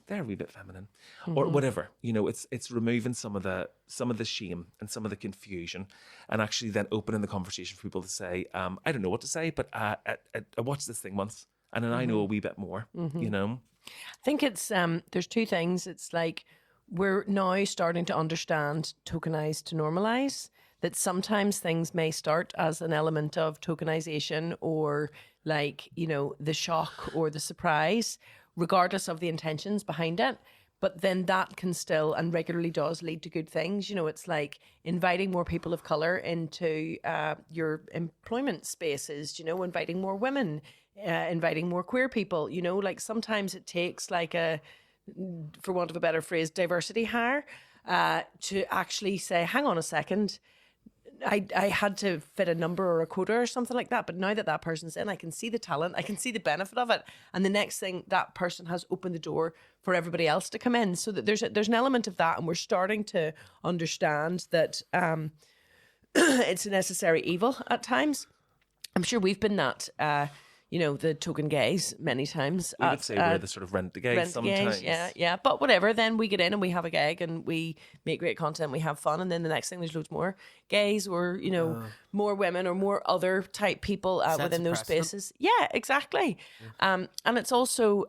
they're a wee bit feminine, or whatever. You know, it's removing some of the shame and some of the confusion, and actually then opening the conversation for people to say, I don't know what to say, but I watched this thing once, and then I know a wee bit more. You know, I think it's there's two things. It's like we're now starting to understand tokenize to normalize. That sometimes things may start as an element of tokenization or like, you know, the shock or the surprise, regardless of the intentions behind it. But then that can still and regularly does lead to good things. You know, it's like inviting more people of colour into your employment spaces, you know, inviting more women, inviting more queer people, you know, like sometimes it takes like a, for want of a better phrase, diversity hire to actually say, hang on a second, I had to fit a number or a quota or something like that. But now that person's in, I can see the talent, I can see the benefit of it. And the next thing, that person has opened the door for everybody else to come in. So that there's an element of that. And we're starting to understand that it's a necessary evil at times. I'm sure we've been that, you know, the token gays many times. We would say we're the sort of rent the gays sometimes. Yeah. But whatever, then we get in and we have a gig and we make great content, we have fun, and then the next thing there's loads more gays or, you know, more women or more other type people within those spaces. Yeah, exactly. And it's also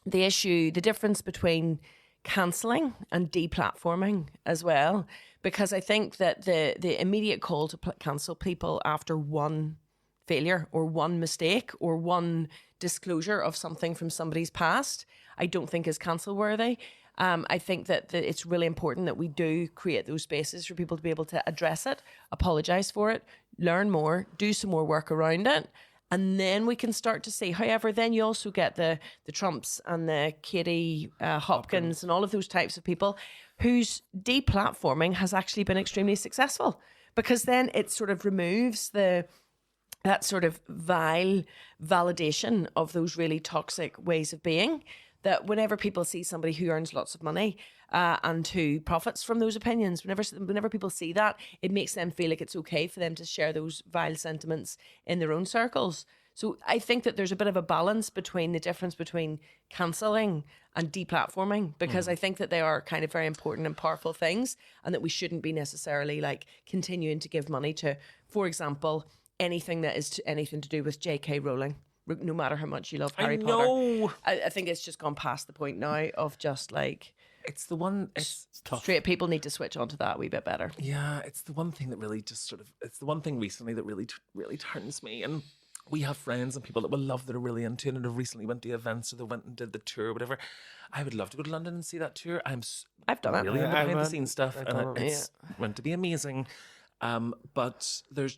the difference between cancelling and deplatforming as well. Because I think that the immediate call to cancel people after one failure or one mistake or one disclosure of something from somebody's past, I don't think is cancel worthy. I think that it's really important that we do create those spaces for people to be able to address it, apologise for it, learn more, do some more work around it, and then we can start to see. However, then you also get the Trumps and the Katie Hopkins and all of those types of people whose deplatforming has actually been extremely successful, because then it sort of removes that sort of vile validation of those really toxic ways of being, that whenever people see somebody who earns lots of money and who profits from those opinions, whenever people see that, it makes them feel like it's okay for them to share those vile sentiments in their own circles. So I think that there's a bit of a balance between the difference between cancelling and deplatforming, because I think that they are kind of very important and powerful things, and that we shouldn't be necessarily like continuing to give money to, for example, anything that is anything to do with J.K. Rowling, no matter how much you love Harry Potter. I think it's just gone past the point now of just like... It's the one... It's tough. Straight people need to switch onto that a wee bit better. Yeah, it's the one thing that really just sort of... It's the one thing recently that really turns me. And we have friends and people that will love that are really into it and have recently went to events or they went and did the tour or whatever. I would love to go to London and see that tour. I've done it. Really into behind the scenes stuff, and it's meant to be amazing. But there's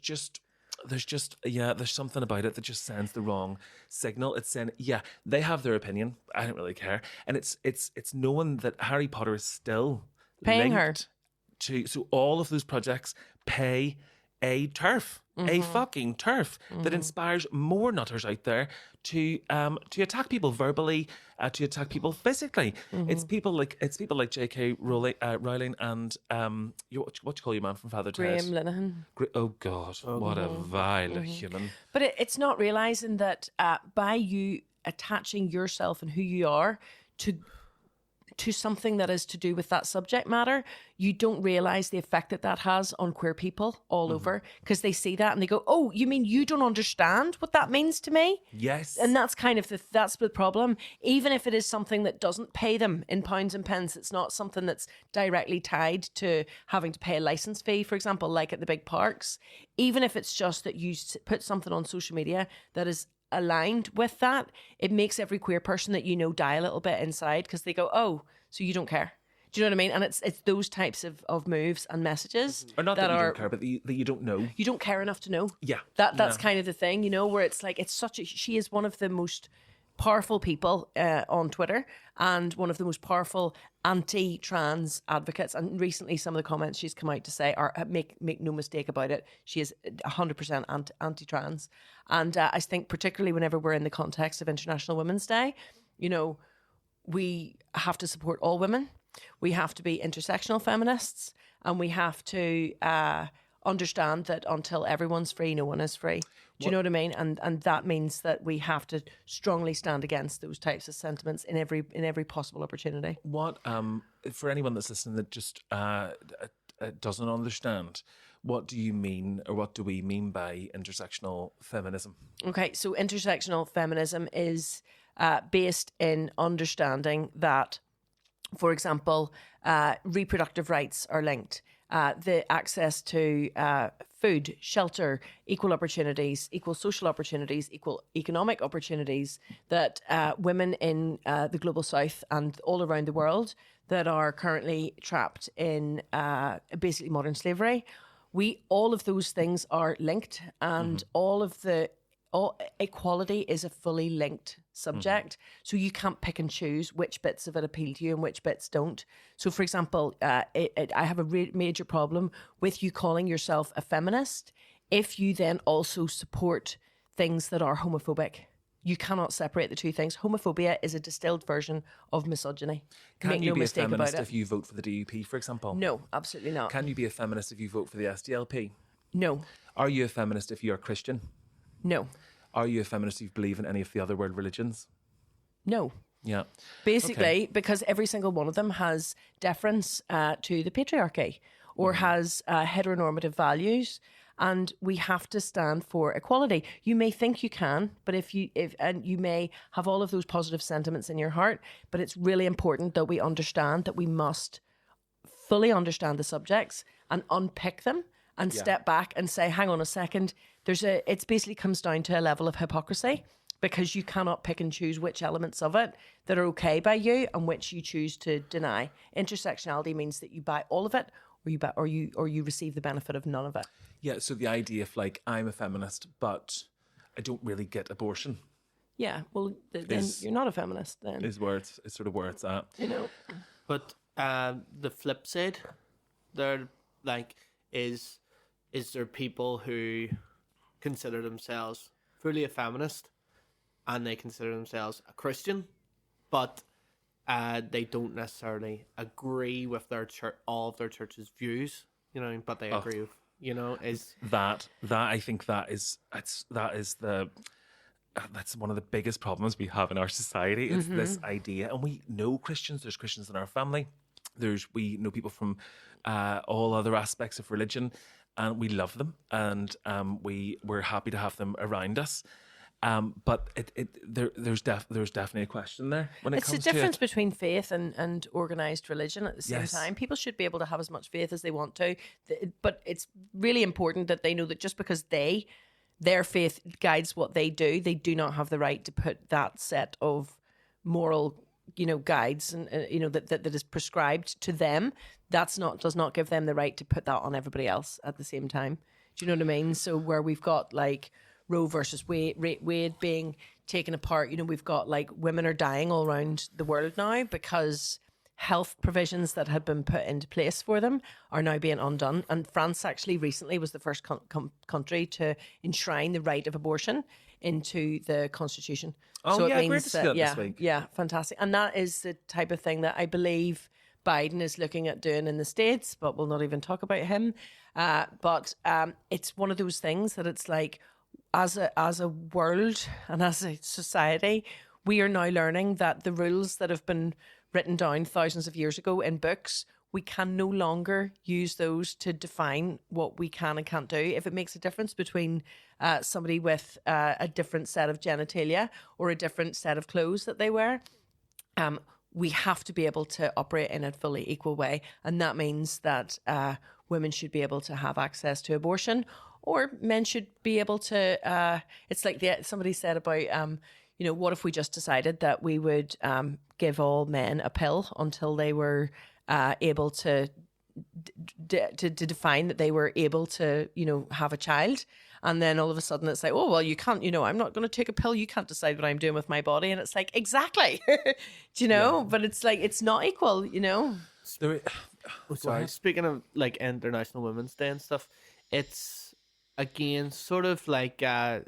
something about it that just sends the wrong signal. It's saying, yeah, they have their opinion, I don't really care. And it's knowing that Harry Potter is still paying her to, so all of those projects pay a turf, a fucking turf that inspires more nutters out there to attack people verbally, to attack people physically. It's people like J.K. Rowling and what you call your man from Father Ted? Graham Linehan. Oh God, what a vile human! But it's not realizing that by you attaching yourself and who you are to something that is to do with that subject matter, you don't realize the effect that has on queer people all over, because they see that and they go, oh, you mean you don't understand what that means to me? Yes. And that's kind of that's the problem. Even if it is something that doesn't pay them in pounds and pence, it's not something that's directly tied to having to pay a license fee, for example, like at the big parks. Even if it's just that you put something on social media that is aligned with that, it makes every queer person that you know die a little bit inside, because they go, oh, so you don't care. Do you know what I mean? And it's those types of moves and messages or not that you don't care, but that you don't know. You don't care enough to know. Yeah. That's kind of the thing, you know, where it's like, she is one of the most powerful people on Twitter, and one of the most powerful anti-trans advocates. And recently some of the comments she's come out to say are, make no mistake about it, she is 100% anti-trans. And I think particularly whenever we're in the context of International Women's Day, you know, we have to support all women. We have to be intersectional feminists, and we have to understand that until everyone's free, no one is free. Do you know what I mean? And that means that we have to strongly stand against those types of sentiments in every possible opportunity. What for anyone that's listening that just doesn't understand, what do you mean, or what do we mean by intersectional feminism? Okay, so intersectional feminism is based in understanding that, for example, reproductive rights are linked. The access to food, shelter, equal opportunities, equal social opportunities, equal economic opportunities that women in the global south and all around the world that are currently trapped in basically modern slavery. All of those things are linked, and equality is a fully linked subject. So you can't pick and choose which bits of it appeal to you and which bits don't. So, for example, I have a major problem with you calling yourself a feminist if you then also support things that are homophobic. You cannot separate the two things. Homophobia is a distilled version of misogyny. Can you be a feminist if you vote for the DUP, for example? No, absolutely not. Can you be a feminist if you vote for the SDLP? No. Are you a feminist if you are Christian? No. Are you a feminist if you believe in any of the other world religions? No. Yeah. Basically, because every single one of them has deference to the patriarchy or has heteronormative values, and we have to stand for equality. You may think you can, but and you may have all of those positive sentiments in your heart, but it's really important that we understand that we must fully understand the subjects and unpick them and step back and say, hang on a second, it basically comes down to a level of hypocrisy, because you cannot pick and choose which elements of it that are okay by you and which you choose to deny. Intersectionality means that you buy all of it, or you receive the benefit of none of it. Yeah, so the idea of like, I'm a feminist, but I don't really get abortion. Yeah, well, then you're not a feminist then. It's sort of where it's at. You know. But the flip side, there is there people who consider themselves fully a feminist and they consider themselves a Christian, but they don't necessarily agree with their church, all of their church's views, but they agree with, is that I think that's one of the biggest problems we have in our society. It's this idea, and we know Christians. There's Christians in our family. We know people from all other aspects of religion, and we love them, and we're happy to have them around us. But there's definitely a question there when it comes to it. It's the difference between faith and organised religion at the same time. People should be able to have as much faith as they want to, but it's really important that they know that just because their faith guides what they do not have the right to put that set of moral guides and that is prescribed to them. Does not give them the right to put that on everybody else at the same time. Do you know what I mean? So where we've got like Roe versus Wade being taken apart, we've got like women are dying all around the world now because health provisions that had been put into place for them are now being undone. And France actually recently was the first country to enshrine the right of abortion into the Constitution. Oh, so yeah, it means great to see that this week. Yeah, fantastic. And that is the type of thing that I believe Biden is looking at doing in the States, but we'll not even talk about him. But it's one of those things that it's like, as a world and as a society, we are now learning that the rules that have been written down thousands of years ago in books, we can no longer use those to define what we can and can't do. If it makes a difference between somebody with a different set of genitalia or a different set of clothes that they wear, we have to be able to operate in a fully equal way. And that means that women should be able to have access to abortion, or men should be able to, it's like somebody said about, what if we just decided that we would give all men a pill until they were able to define that they were able to, have a child. And then all of a sudden it's like, oh, well, you can't, I'm not going to take a pill. You can't decide what I'm doing with my body. And it's like, exactly. Do you know? Yeah. But it's like, it's not equal, Sorry. Speaking of like International Women's Day and stuff, it's again sort of like the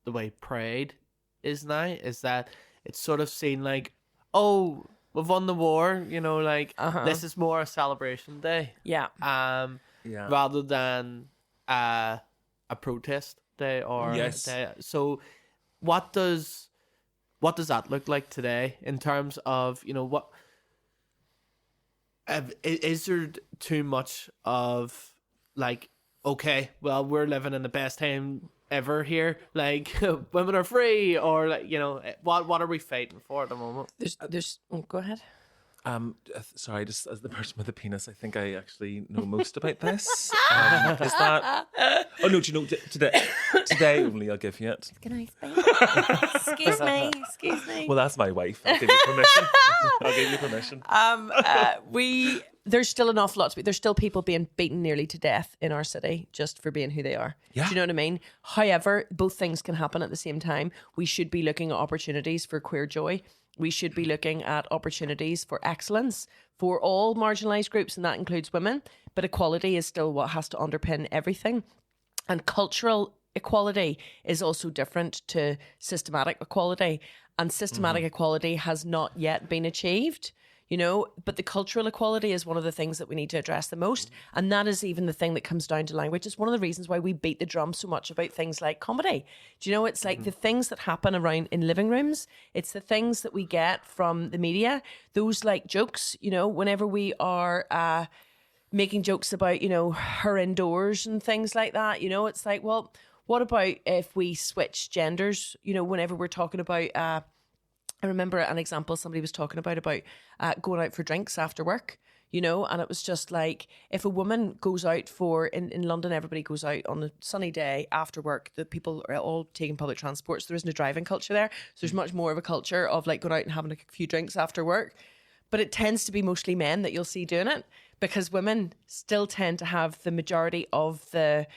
way Pride is now, is that it's sort of seen like, oh, we've won the war, you know, like this is more a celebration day. Yeah. Rather than a protest day or Yes. day. So what does that look like today in terms of, you know, what is there too much of like, okay, well, we're living in the best time ever here, like women are free, or like, you know, what are we fighting for at the moment? There's go ahead. Sorry, just as the person with the penis, I think I actually know most about this. Is that? Oh no, do you know today only? I'll give you it. Can I Excuse me. Well, that's my wife. I'll give you permission. There's still an awful lot to be. There's still people being beaten nearly to death in our city just for being who they are. Yeah. Do you know what I mean? However, both things can happen at the same time. We should be looking at opportunities for queer joy. We should be looking at opportunities for excellence for all marginalised groups, and that includes women. But equality is still what has to underpin everything. And cultural equality is also different to systematic equality. And systematic equality has not yet been achieved, you know, but the cultural equality is one of the things that we need to address the most. And that is even the thing that comes down to language. It's one of the reasons why we beat the drum so much about things like comedy. Do you know, it's like the things that happen around in living rooms. It's the things that we get from the media. Those like jokes, you know, whenever we are making jokes about, you know, her indoors and things like that, you know, it's like, well, what about if we switch genders? You know, whenever we're talking about, I remember an example somebody was talking about going out for drinks after work, you know, and it was just like, if a woman goes out in London, everybody goes out on a sunny day after work. The people are all taking public transport, so there isn't a driving culture there. So there's much more of a culture of like going out and having a few drinks after work. But it tends to be mostly men that you'll see doing it, because women still tend to have the majority of the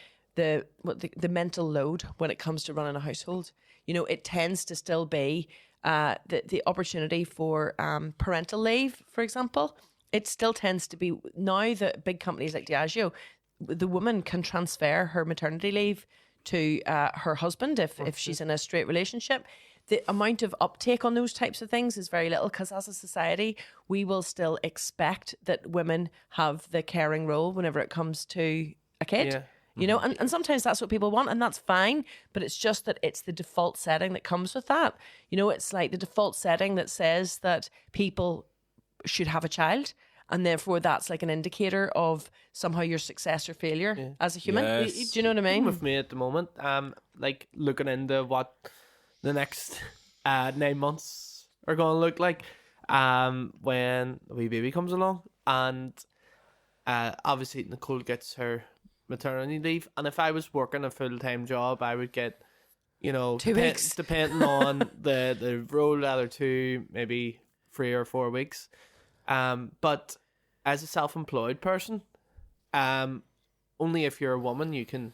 mental load when it comes to running a household. You know, it tends to still be the opportunity for parental leave, for example. It still tends to be, now that big companies like Diageo, the woman can transfer her maternity leave to her husband if she's in a straight relationship. The amount of uptake on those types of things is very little, because as a society, we will still expect that women have the caring role whenever it comes to a kid. Yeah. You know, and sometimes that's what people want, and that's fine, but it's just that it's the default setting that comes with that. You know, it's like the default setting that says that people should have a child, and therefore that's like an indicator of somehow your success or failure as a human. Yes. Do you know what I mean? With me at the moment, like looking into what the next 9 months are going to look like when the wee baby comes along, and obviously Nicole gets her maternity leave, and if I was working a full-time job, I would get, you know, 2 weeks depending on the role, either 2, maybe 3 or 4 weeks. But as a self-employed person, only if you're a woman you can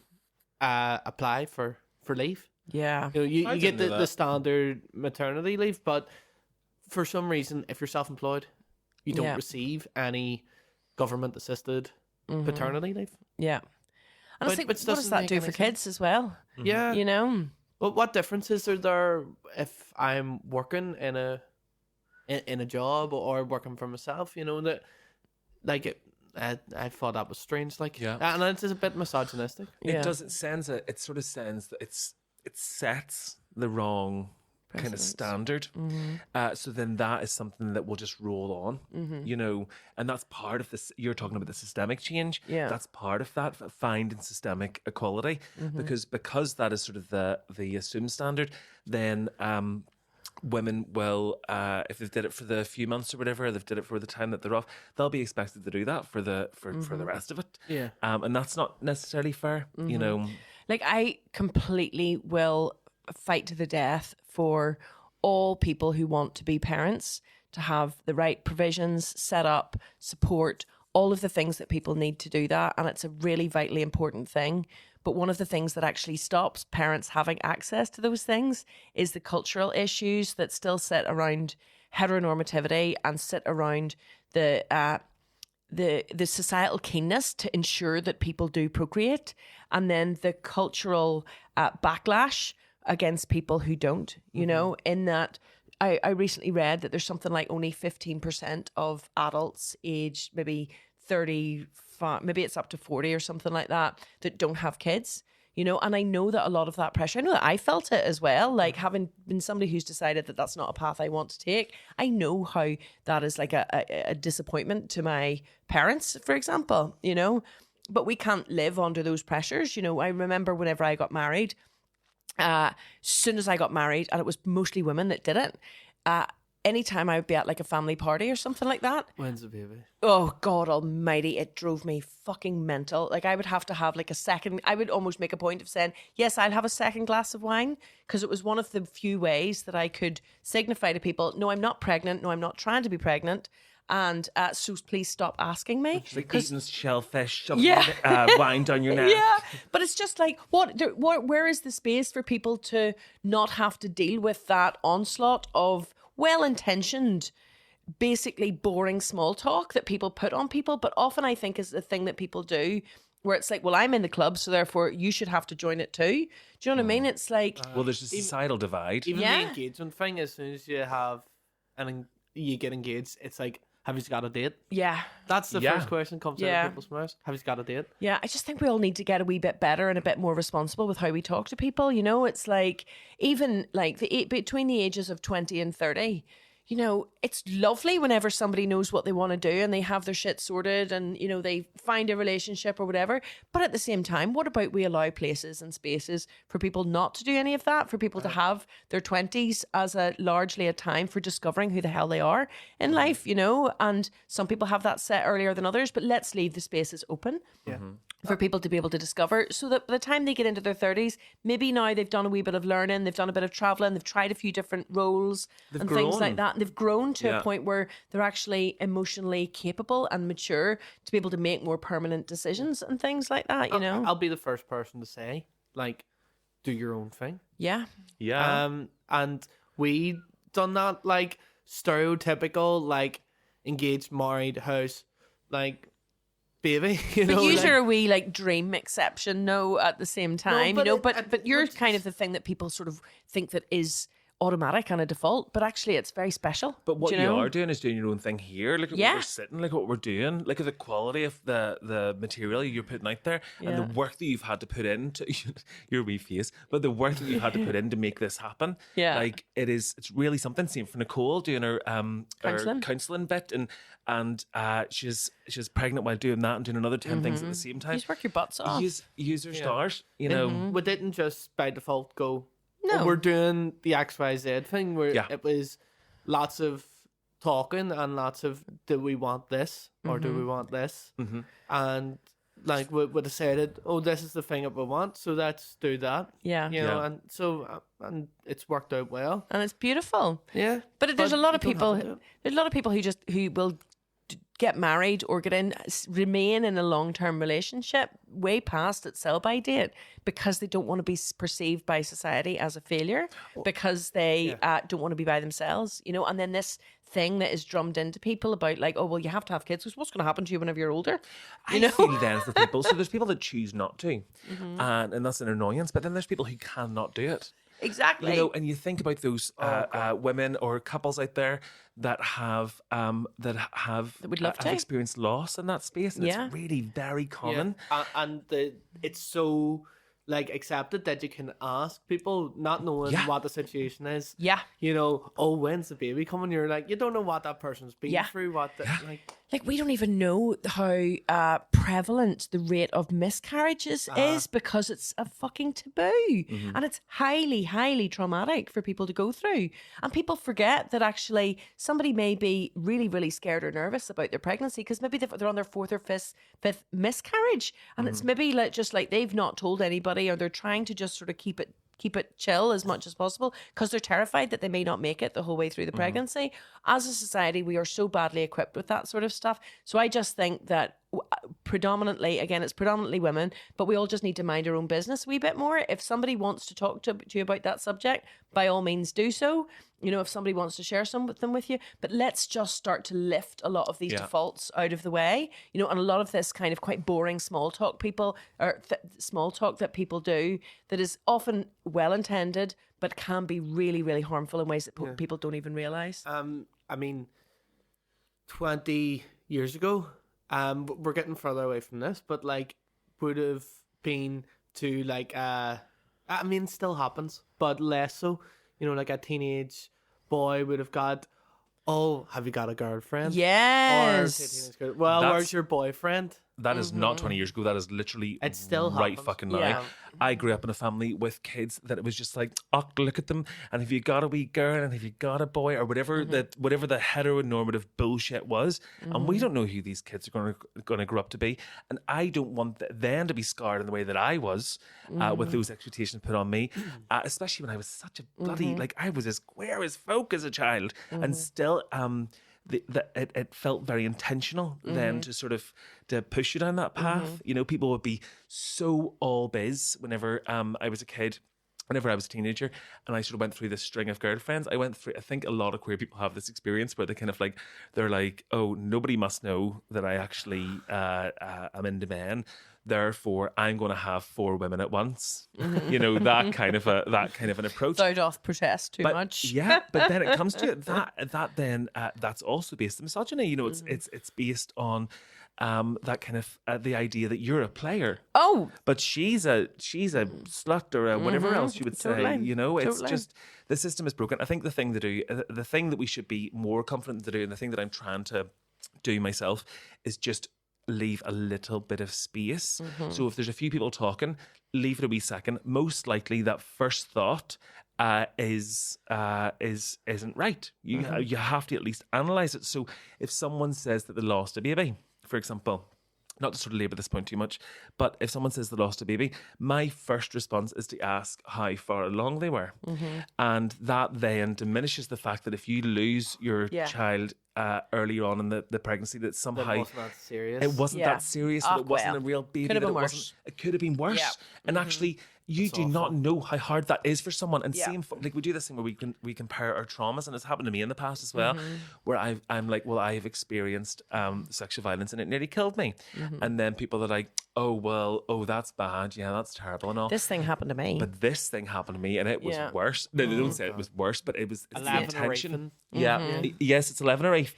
apply for leave. Yeah, you know, you get the standard maternity leave, but for some reason, if you're self-employed, you don't receive any government assisted paternity leave. Yeah. And I think, what does that do for kids as well? Yeah. You know? But what difference is there if I'm working in a job or working for myself? You know, that like I thought that was strange. Like, and it's a bit misogynistic. It does. It sort of sends that it sets the wrong kind of standard. So then that is something that will just roll on, you know, and that's part of this. You're talking about the systemic change. Yeah. That's part of that, finding systemic equality, because that is sort of the assumed standard, then women will, if they've did it for the few months or whatever, they've did it for the time that they're off, they'll be expected to do that for the rest of it. Yeah. And that's not necessarily fair, you know. Like, I completely will fight to the death for all people who want to be parents to have the right provisions set up, support, all of the things that people need to do that. And it's a really vitally important thing. But one of the things that actually stops parents having access to those things is the cultural issues that still sit around heteronormativity and sit around the societal keenness to ensure that people do procreate, and then the cultural backlash against people who don't, you know, in that I recently read that there's something like only 15% of adults aged maybe 35, maybe it's up to 40 or something like that don't have kids. You know, and I know that a lot of that pressure, I know that I felt it as well, like having been somebody who's decided that that's not a path I want to take. I know how that is like a disappointment to my parents, for example, you know, but we can't live under those pressures. You know, I remember whenever I got married, as soon as I got married, and it was mostly women that did it, anytime I would be at like a family party or something like that. When's the baby? Oh, God almighty, it drove me fucking mental. like I would have to have like I would almost make a point of saying, yes, I'll have a second glass of wine, because it was one of the few ways that I could signify to people, no, I'm not pregnant, no, I'm not trying to be pregnant, and so please stop asking me. It's like eating shellfish, wine down your neck. Yeah, but it's just like, where is the space for people to not have to deal with that onslaught of well-intentioned, basically boring small talk that people put on people, but often I think is the thing that people do, where it's like, well, I'm in the club, so therefore you should have to join it too. Do you know what I mean? It's like, well, there's a societal divide. Even the engagement thing, as soon as you have you get engaged, it's like, have you got a date? Yeah. That's the first question comes out of people's mouths. Have you got a date? Yeah, I just think we all need to get a wee bit better and a bit more responsible with how we talk to people. You know, it's like, even like between the ages of 20 and 30, you know, it's lovely whenever somebody knows what they want to do and they have their shit sorted and, you know, they find a relationship or whatever. But at the same time, what about we allow places and spaces for people not to do any of that, for people to have their 20s as largely a time for discovering who the hell they are in life, you know? And some people have that set earlier than others, but let's leave the spaces open. Yeah. For people to be able to discover, so that by the time they get into their 30s, maybe now they've done a wee bit of learning, they've done a bit of traveling, they've tried a few different roles and things like that. And they've grown to a point where they're actually emotionally capable and mature to be able to make more permanent decisions and things like that, you know? I'll be the first person to say, like, do your own thing. Yeah. Yeah. And we done that, like, stereotypical, like, engaged, married, house, like, baby, you know. But you like, are a wee like dream exception, no, at the same time, but you know. But you're kind of the thing that people sort of think that is automatic and a default, but actually it's very special. But what you know? are doing is doing your own thing here. Look at what we're sitting, look at what we're doing, look at the quality of the material you're putting out there and the work that you've had to put into your wee face, but the work that you've had to put in to make this happen. Yeah. Like it's really something. Same for Nicole doing her counselling bit, and she's pregnant while doing that and doing another 10 things at the same time. You just work your butts off. Use your stars, you know. We didn't just by default go, no, we're doing the XYZ thing where it was lots of talking and lots of, do we want this or do we want this? And like we decided, oh, this is the thing that we want, so let's do that. Yeah. You know, and so and it's worked out well. And it's beautiful. Yeah. But there's a lot of people who will get married or remain in a long-term relationship way past its sell-by date because they don't want to be perceived by society as a failure, because they don't want to be by themselves, you know. And then this thing that is drummed into people about like, oh, well, you have to have kids because what's going to happen to you whenever you're older? You know? I feel then for people. So there's people that choose not to, and that's an annoyance. But then there's people who cannot do it. Exactly. You know, and you think about those women or couples out there that would love to have experienced loss in that space, and it's really very common. Yeah. And it's so like accepted that you can ask people, not knowing what the situation is. Yeah. You know, oh, when's the baby coming? You're like, you don't know what that person's been through. Like we don't even know how prevalent the rate of miscarriages is, because it's a fucking taboo, and it's highly, highly traumatic for people to go through. And people forget that actually somebody may be really, really scared or nervous about their pregnancy because maybe they're on their fourth or fifth miscarriage, and it's maybe like just like they've not told anybody, or they're trying to just sort of keep it chill as much as possible because they're terrified that they may not make it the whole way through the pregnancy. As a society, we are so badly equipped with that sort of stuff. So I just think that it's predominantly women, but we all just need to mind our own business a wee bit more. If somebody wants to talk to you about that subject, by all means do so. You know, if somebody wants to share something with you, but let's just start to lift a lot of these defaults out of the way, you know, and a lot of this kind of quite boring small talk that people do that is often well-intended, but can be really, really harmful in ways that people don't even realise. I mean, 20 years ago, we're getting further away from this, but like would have been to like I mean, it still happens, but less so. You know, like a teenage boy would have got, oh, have you got a girlfriend? Yes. Or where's your boyfriend? That is not 20 years ago. That is literally It still right happens. fucking now. Yeah. I grew up in a family with kids that it was just like, oh, look at them. And if you got a wee girl and if you got a boy or whatever the heteronormative bullshit was, and we don't know who these kids are going to grow up to be. And I don't want them to be scarred in the way that I was with those expectations put on me, especially when I was such a bloody, like I was as square as folk as a child and still... it felt very intentional then to sort of to push you down that path. You know, people would be so all biz whenever I was a kid, whenever I was a teenager, and I sort of went through this string of girlfriends. I think a lot of queer people have this experience where they kind of like, they're like, oh, nobody must know that I actually am into men. Therefore, I'm going to have 4 women at once. You know, that kind of an approach. Thou doth protest too much. Yeah, but then it comes to it that's also based on misogyny. You know, it's based on that kind of the idea that you're a player. Oh, but she's a slut or a whatever else you would say. Totally. You know, it's Totally. just the system is broken. I think the thing that we should be more confident to do, and the thing that I'm trying to do myself, is just leave a little bit of space. So if there's a few people talking, leave it a wee second. Most likely that first thought isn't right. You have to at least analyze it. So if someone says that they lost a baby, for example, not to sort of labour this point too much, but if someone says they lost a baby, my first response is to ask how far along they were. And that then diminishes the fact that if you lose your child earlier on in the pregnancy, that somehow It wasn't that serious. It wasn't that serious, that it wasn't a real baby. Could have that been it worse. wasn't. It could have been worse. Yeah. And actually, you do not know how hard that is for someone. And same, like we do this thing where we compare our traumas, and it's happened to me in the past as well, where I'm like, well, I have experienced sexual violence and it nearly killed me. And then people are like, oh, that's bad. Yeah, that's terrible and all. this thing happened to me. But this thing happened to me, and it was worse. No, they don't say it was worse, but it's the 11 or intention. 8. Yeah, yes, it's 11 or 8.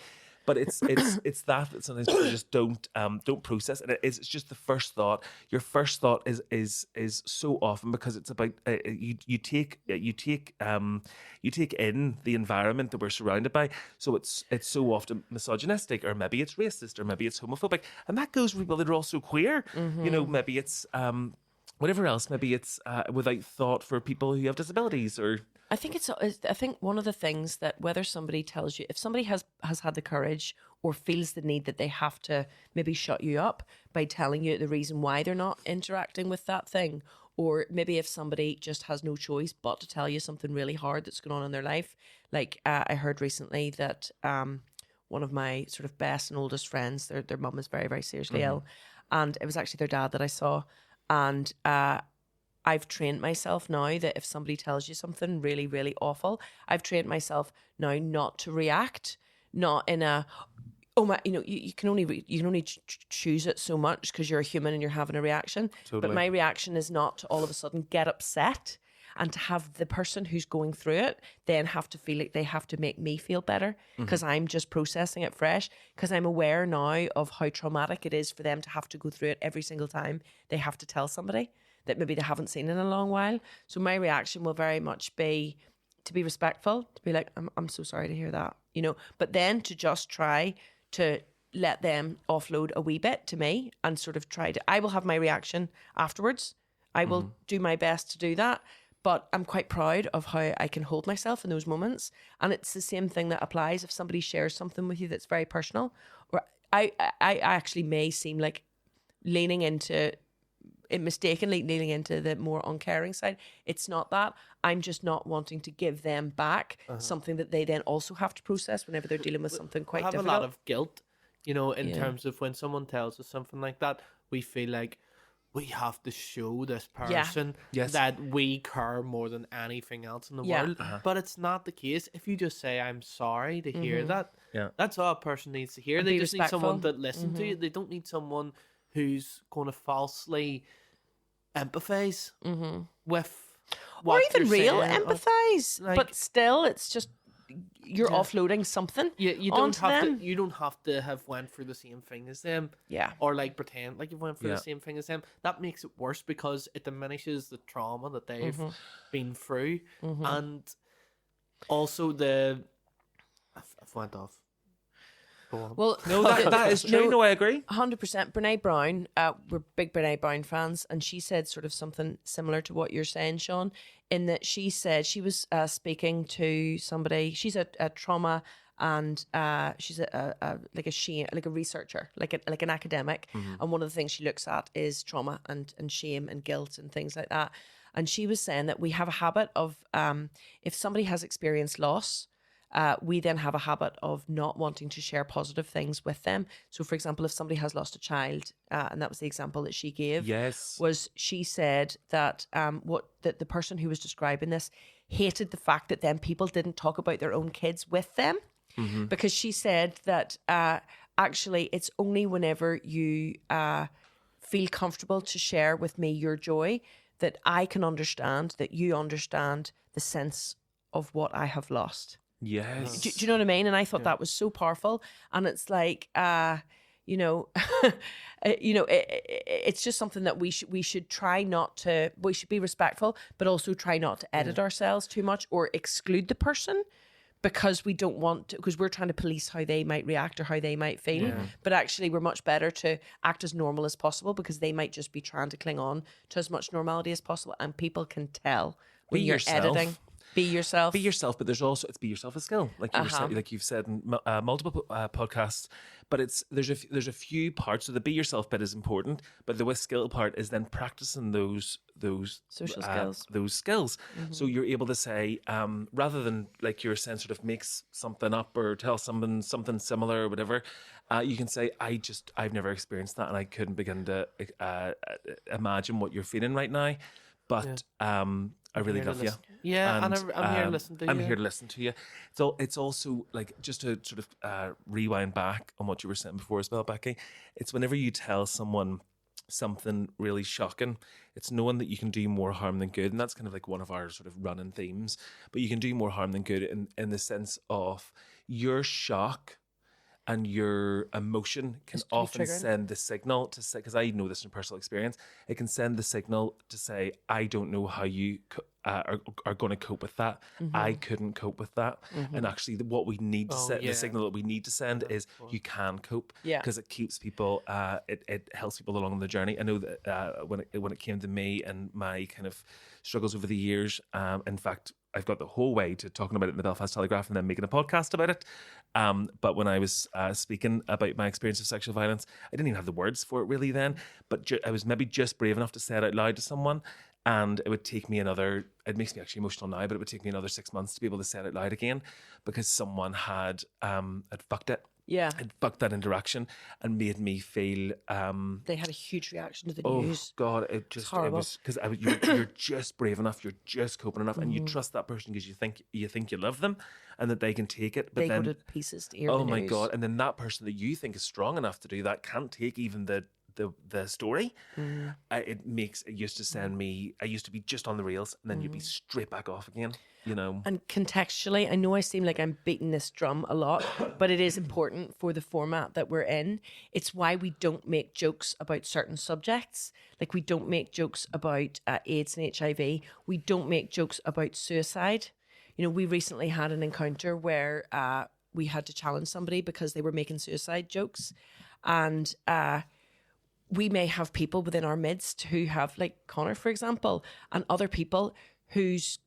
But it's that sometimes people just don't process, and it's just the first thought. Your first thought is so often because it's about you take in the environment that we're surrounded by. So it's so often misogynistic, or maybe it's racist, or maybe it's homophobic, and that goes for people that are also queer. You know, maybe it's whatever else. Maybe it's without thought for people who have disabilities, or. I think one of the things that whether somebody tells you, if somebody has had the courage or feels the need that they have to maybe shut you up by telling you the reason why they're not interacting with that thing, or maybe if somebody just has no choice but to tell you something really hard that's going on in their life. Like I heard recently that one of my sort of best and oldest friends, their mum is very, very seriously ill, and it was actually their dad that I saw, and I've trained myself now that if somebody tells you something really, really awful, I've trained myself now not to react, not in a, oh my, you know, you can only choose it so much because you're a human and you're having a reaction. Totally. But my reaction is not to all of a sudden get upset and to have the person who's going through it then have to feel like they have to make me feel better because I'm just processing it fresh, because I'm aware now of how traumatic it is for them to have to go through it every single time they have to tell somebody that maybe they haven't seen in a long while. So my reaction will very much be to be respectful, to be like, I'm so sorry to hear that, you know, but then to just try to let them offload a wee bit to me and sort of I will have my reaction afterwards. I will do my best to do that, but I'm quite proud of how I can hold myself in those moments. And it's the same thing that applies if somebody shares something with you that's very personal, or I actually may seem like mistakenly leaning into the more uncaring side. It's not that. I'm just not wanting to give them back something that they then also have to process whenever they're dealing with something quite difficult. We have a lot of guilt, you know, in terms of when someone tells us something like that, we feel like we have to show this person that we care more than anything else in the world. But it's not the case. If you just say, I'm sorry to hear that, that's all a person needs to hear. And they be just respectful. need someone to listen to you. They don't need someone who's going to falsely empathize with what or even you're real saying, empathize, like- but still, it's just you're offloading something. you don't onto have them. to. You don't have to have went through the same thing as them. Yeah. Or like pretend like you've went through Yeah. the same thing as them. That makes it worse because it diminishes the trauma that they've Mm-hmm. been through, and also I've went off. Go on. Well, No, that is true. No, I agree. 100%. Brene Brown, we're big Brene Brown fans, and she said sort of something similar to what you're saying, Sean, in that she said she was speaking to somebody. She's a trauma and she's like a researcher, like an academic. And one of the things she looks at is trauma and shame and guilt and things like that. And she was saying that we have a habit of if somebody has experienced loss, we then have a habit of not wanting to share positive things with them. So, for example, if somebody has lost a child, and that was the example that she gave, Yes. was she said that that the person who was describing this hated the fact that then people didn't talk about their own kids with them, because she said that actually it's only whenever you feel comfortable to share with me your joy that I can understand that you understand the sense of what I have lost. Yes. Do you know what I mean? And I thought that was so powerful. And it's like, it's just something that we should try not to. We should be respectful, but also try not to edit ourselves too much or exclude the person because we don't want to. Because we're trying to police how they might react or how they might feel. But actually, we're much better to act as normal as possible because they might just be trying to cling on to as much normality as possible, and people can tell when Be you're yourself. editing. Be yourself. Be yourself, but there's also be yourself a skill, like you were saying, like you've said in multiple podcasts. But there's a few parts. So the be yourself bit is important, but the with skill part is then practicing those Social skills. Those skills. So you're able to say rather than like you're saying sort of makes something up or tell someone something similar or whatever. You can say I've never experienced that and I couldn't begin to imagine what you're feeling right now, but I really love you. Yeah, and I'm here to listen to you. I'm here to listen to you. It's also like, just to sort of rewind back on what you were saying before as well, Becky. It's whenever you tell someone something really shocking, it's knowing that you can do more harm than good, and that's kind of like one of our sort of running themes. But you can do more harm than good in the sense of your shock and your emotion can often send the signal to say, because I know this from personal experience, it can send the signal to say, I don't know how you are going to cope with that. I couldn't cope with that. And actually what we need to send, the signal that we need to send is you can cope, because it keeps people, it helps people along the journey. I know that when it came to me and my kind of struggles over the years, in fact, I've got the whole way to talking about it in the Belfast Telegraph and then making a podcast about it. But when I was speaking about my experience of sexual violence, I didn't even have the words for it really then, but I was maybe just brave enough to say it out loud to someone. And it would take me it makes me actually emotional now, but it would take me another 6 months to be able to say it out loud again, because someone had fucked it. Yeah. It fucked that interaction and made me feel... they had a huge reaction to the oh, news. God, it was... Because you're just brave enough, you're just coping enough, and you trust that person because you think you love them and that they can take it. But they then, go to pieces to hear oh the my news. God, and then that person that you think is strong enough to do that can't take even the story. It used to send me, I used to be just on the rails and then you'd be straight back off again, you know. And contextually, I know I seem like I'm beating this drum a lot, but it is important for the format that we're in. It's why we don't make jokes about certain subjects. Like we don't make jokes about AIDS and HIV. We don't make jokes about suicide. You know, we recently had an encounter where we had to challenge somebody because they were making suicide jokes. And we may have people within our midst who have, like Connor, for example, and other people whose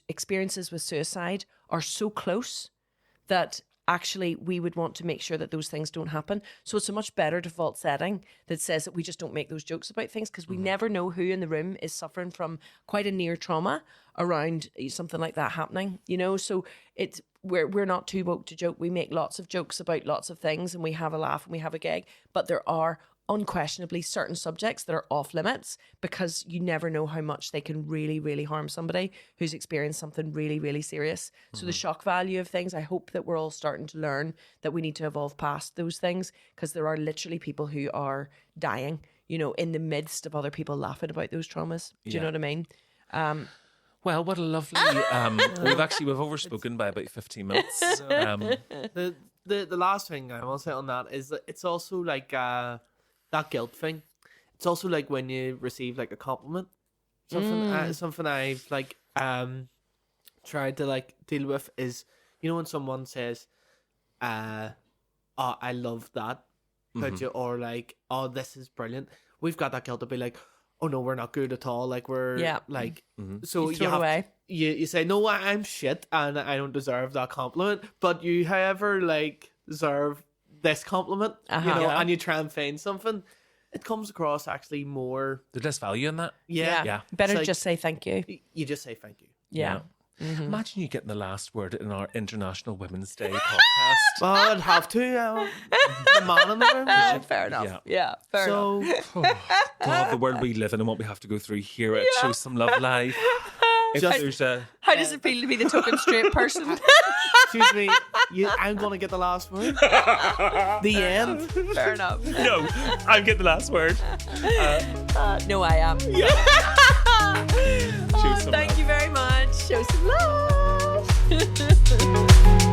experiences with suicide are so close that actually we would want to make sure that those things don't happen. So it's a much better default setting that says that we just don't make those jokes about things, because we never know who in the room is suffering from quite a near trauma around something like that happening, you know. So we're not too woke to joke. We make lots of jokes about lots of things and we have a laugh and we have a gag, but there are unquestionably certain subjects that are off limits, because you never know how much they can really, really harm somebody who's experienced something really, really serious. So the shock value of things, I hope that we're all starting to learn that we need to evolve past those things, because there are literally people who are dying, you know, in the midst of other people laughing about those traumas. Do you know what I mean? Well, what a lovely. We've overspoken by about 15 minutes. The last thing I want to say on that is that it's also like that guilt thing. It's also like when you receive like a compliment, something I've like tried to like deal with is, you know, when someone says, "Oh, I love that," about you, or like, "Oh, this is brilliant." We've got that guilt to be like, "Oh no, we're not good at all." Like we're like, so you have away. You say, "No, I'm shit, and I don't deserve that compliment." But you, however, like deserve this compliment, you know, and you try and find something. It comes across actually more. There's less value in that. Yeah. Better like, just say thank you. You just say thank you. Yeah. Mm-hmm. Imagine you getting the last word in our International Women's Day podcast. Well, I'd have to. The man in the room. Fair enough. Yeah, fair enough. God, the world we live in and what we have to go through here. It shows some love life. How does it feel to be the token straight person? Excuse me, I'm going to get the last word. The end. Fair enough. No, I'm getting the last word. No, I am. Yeah. Thank you very much. Show some love.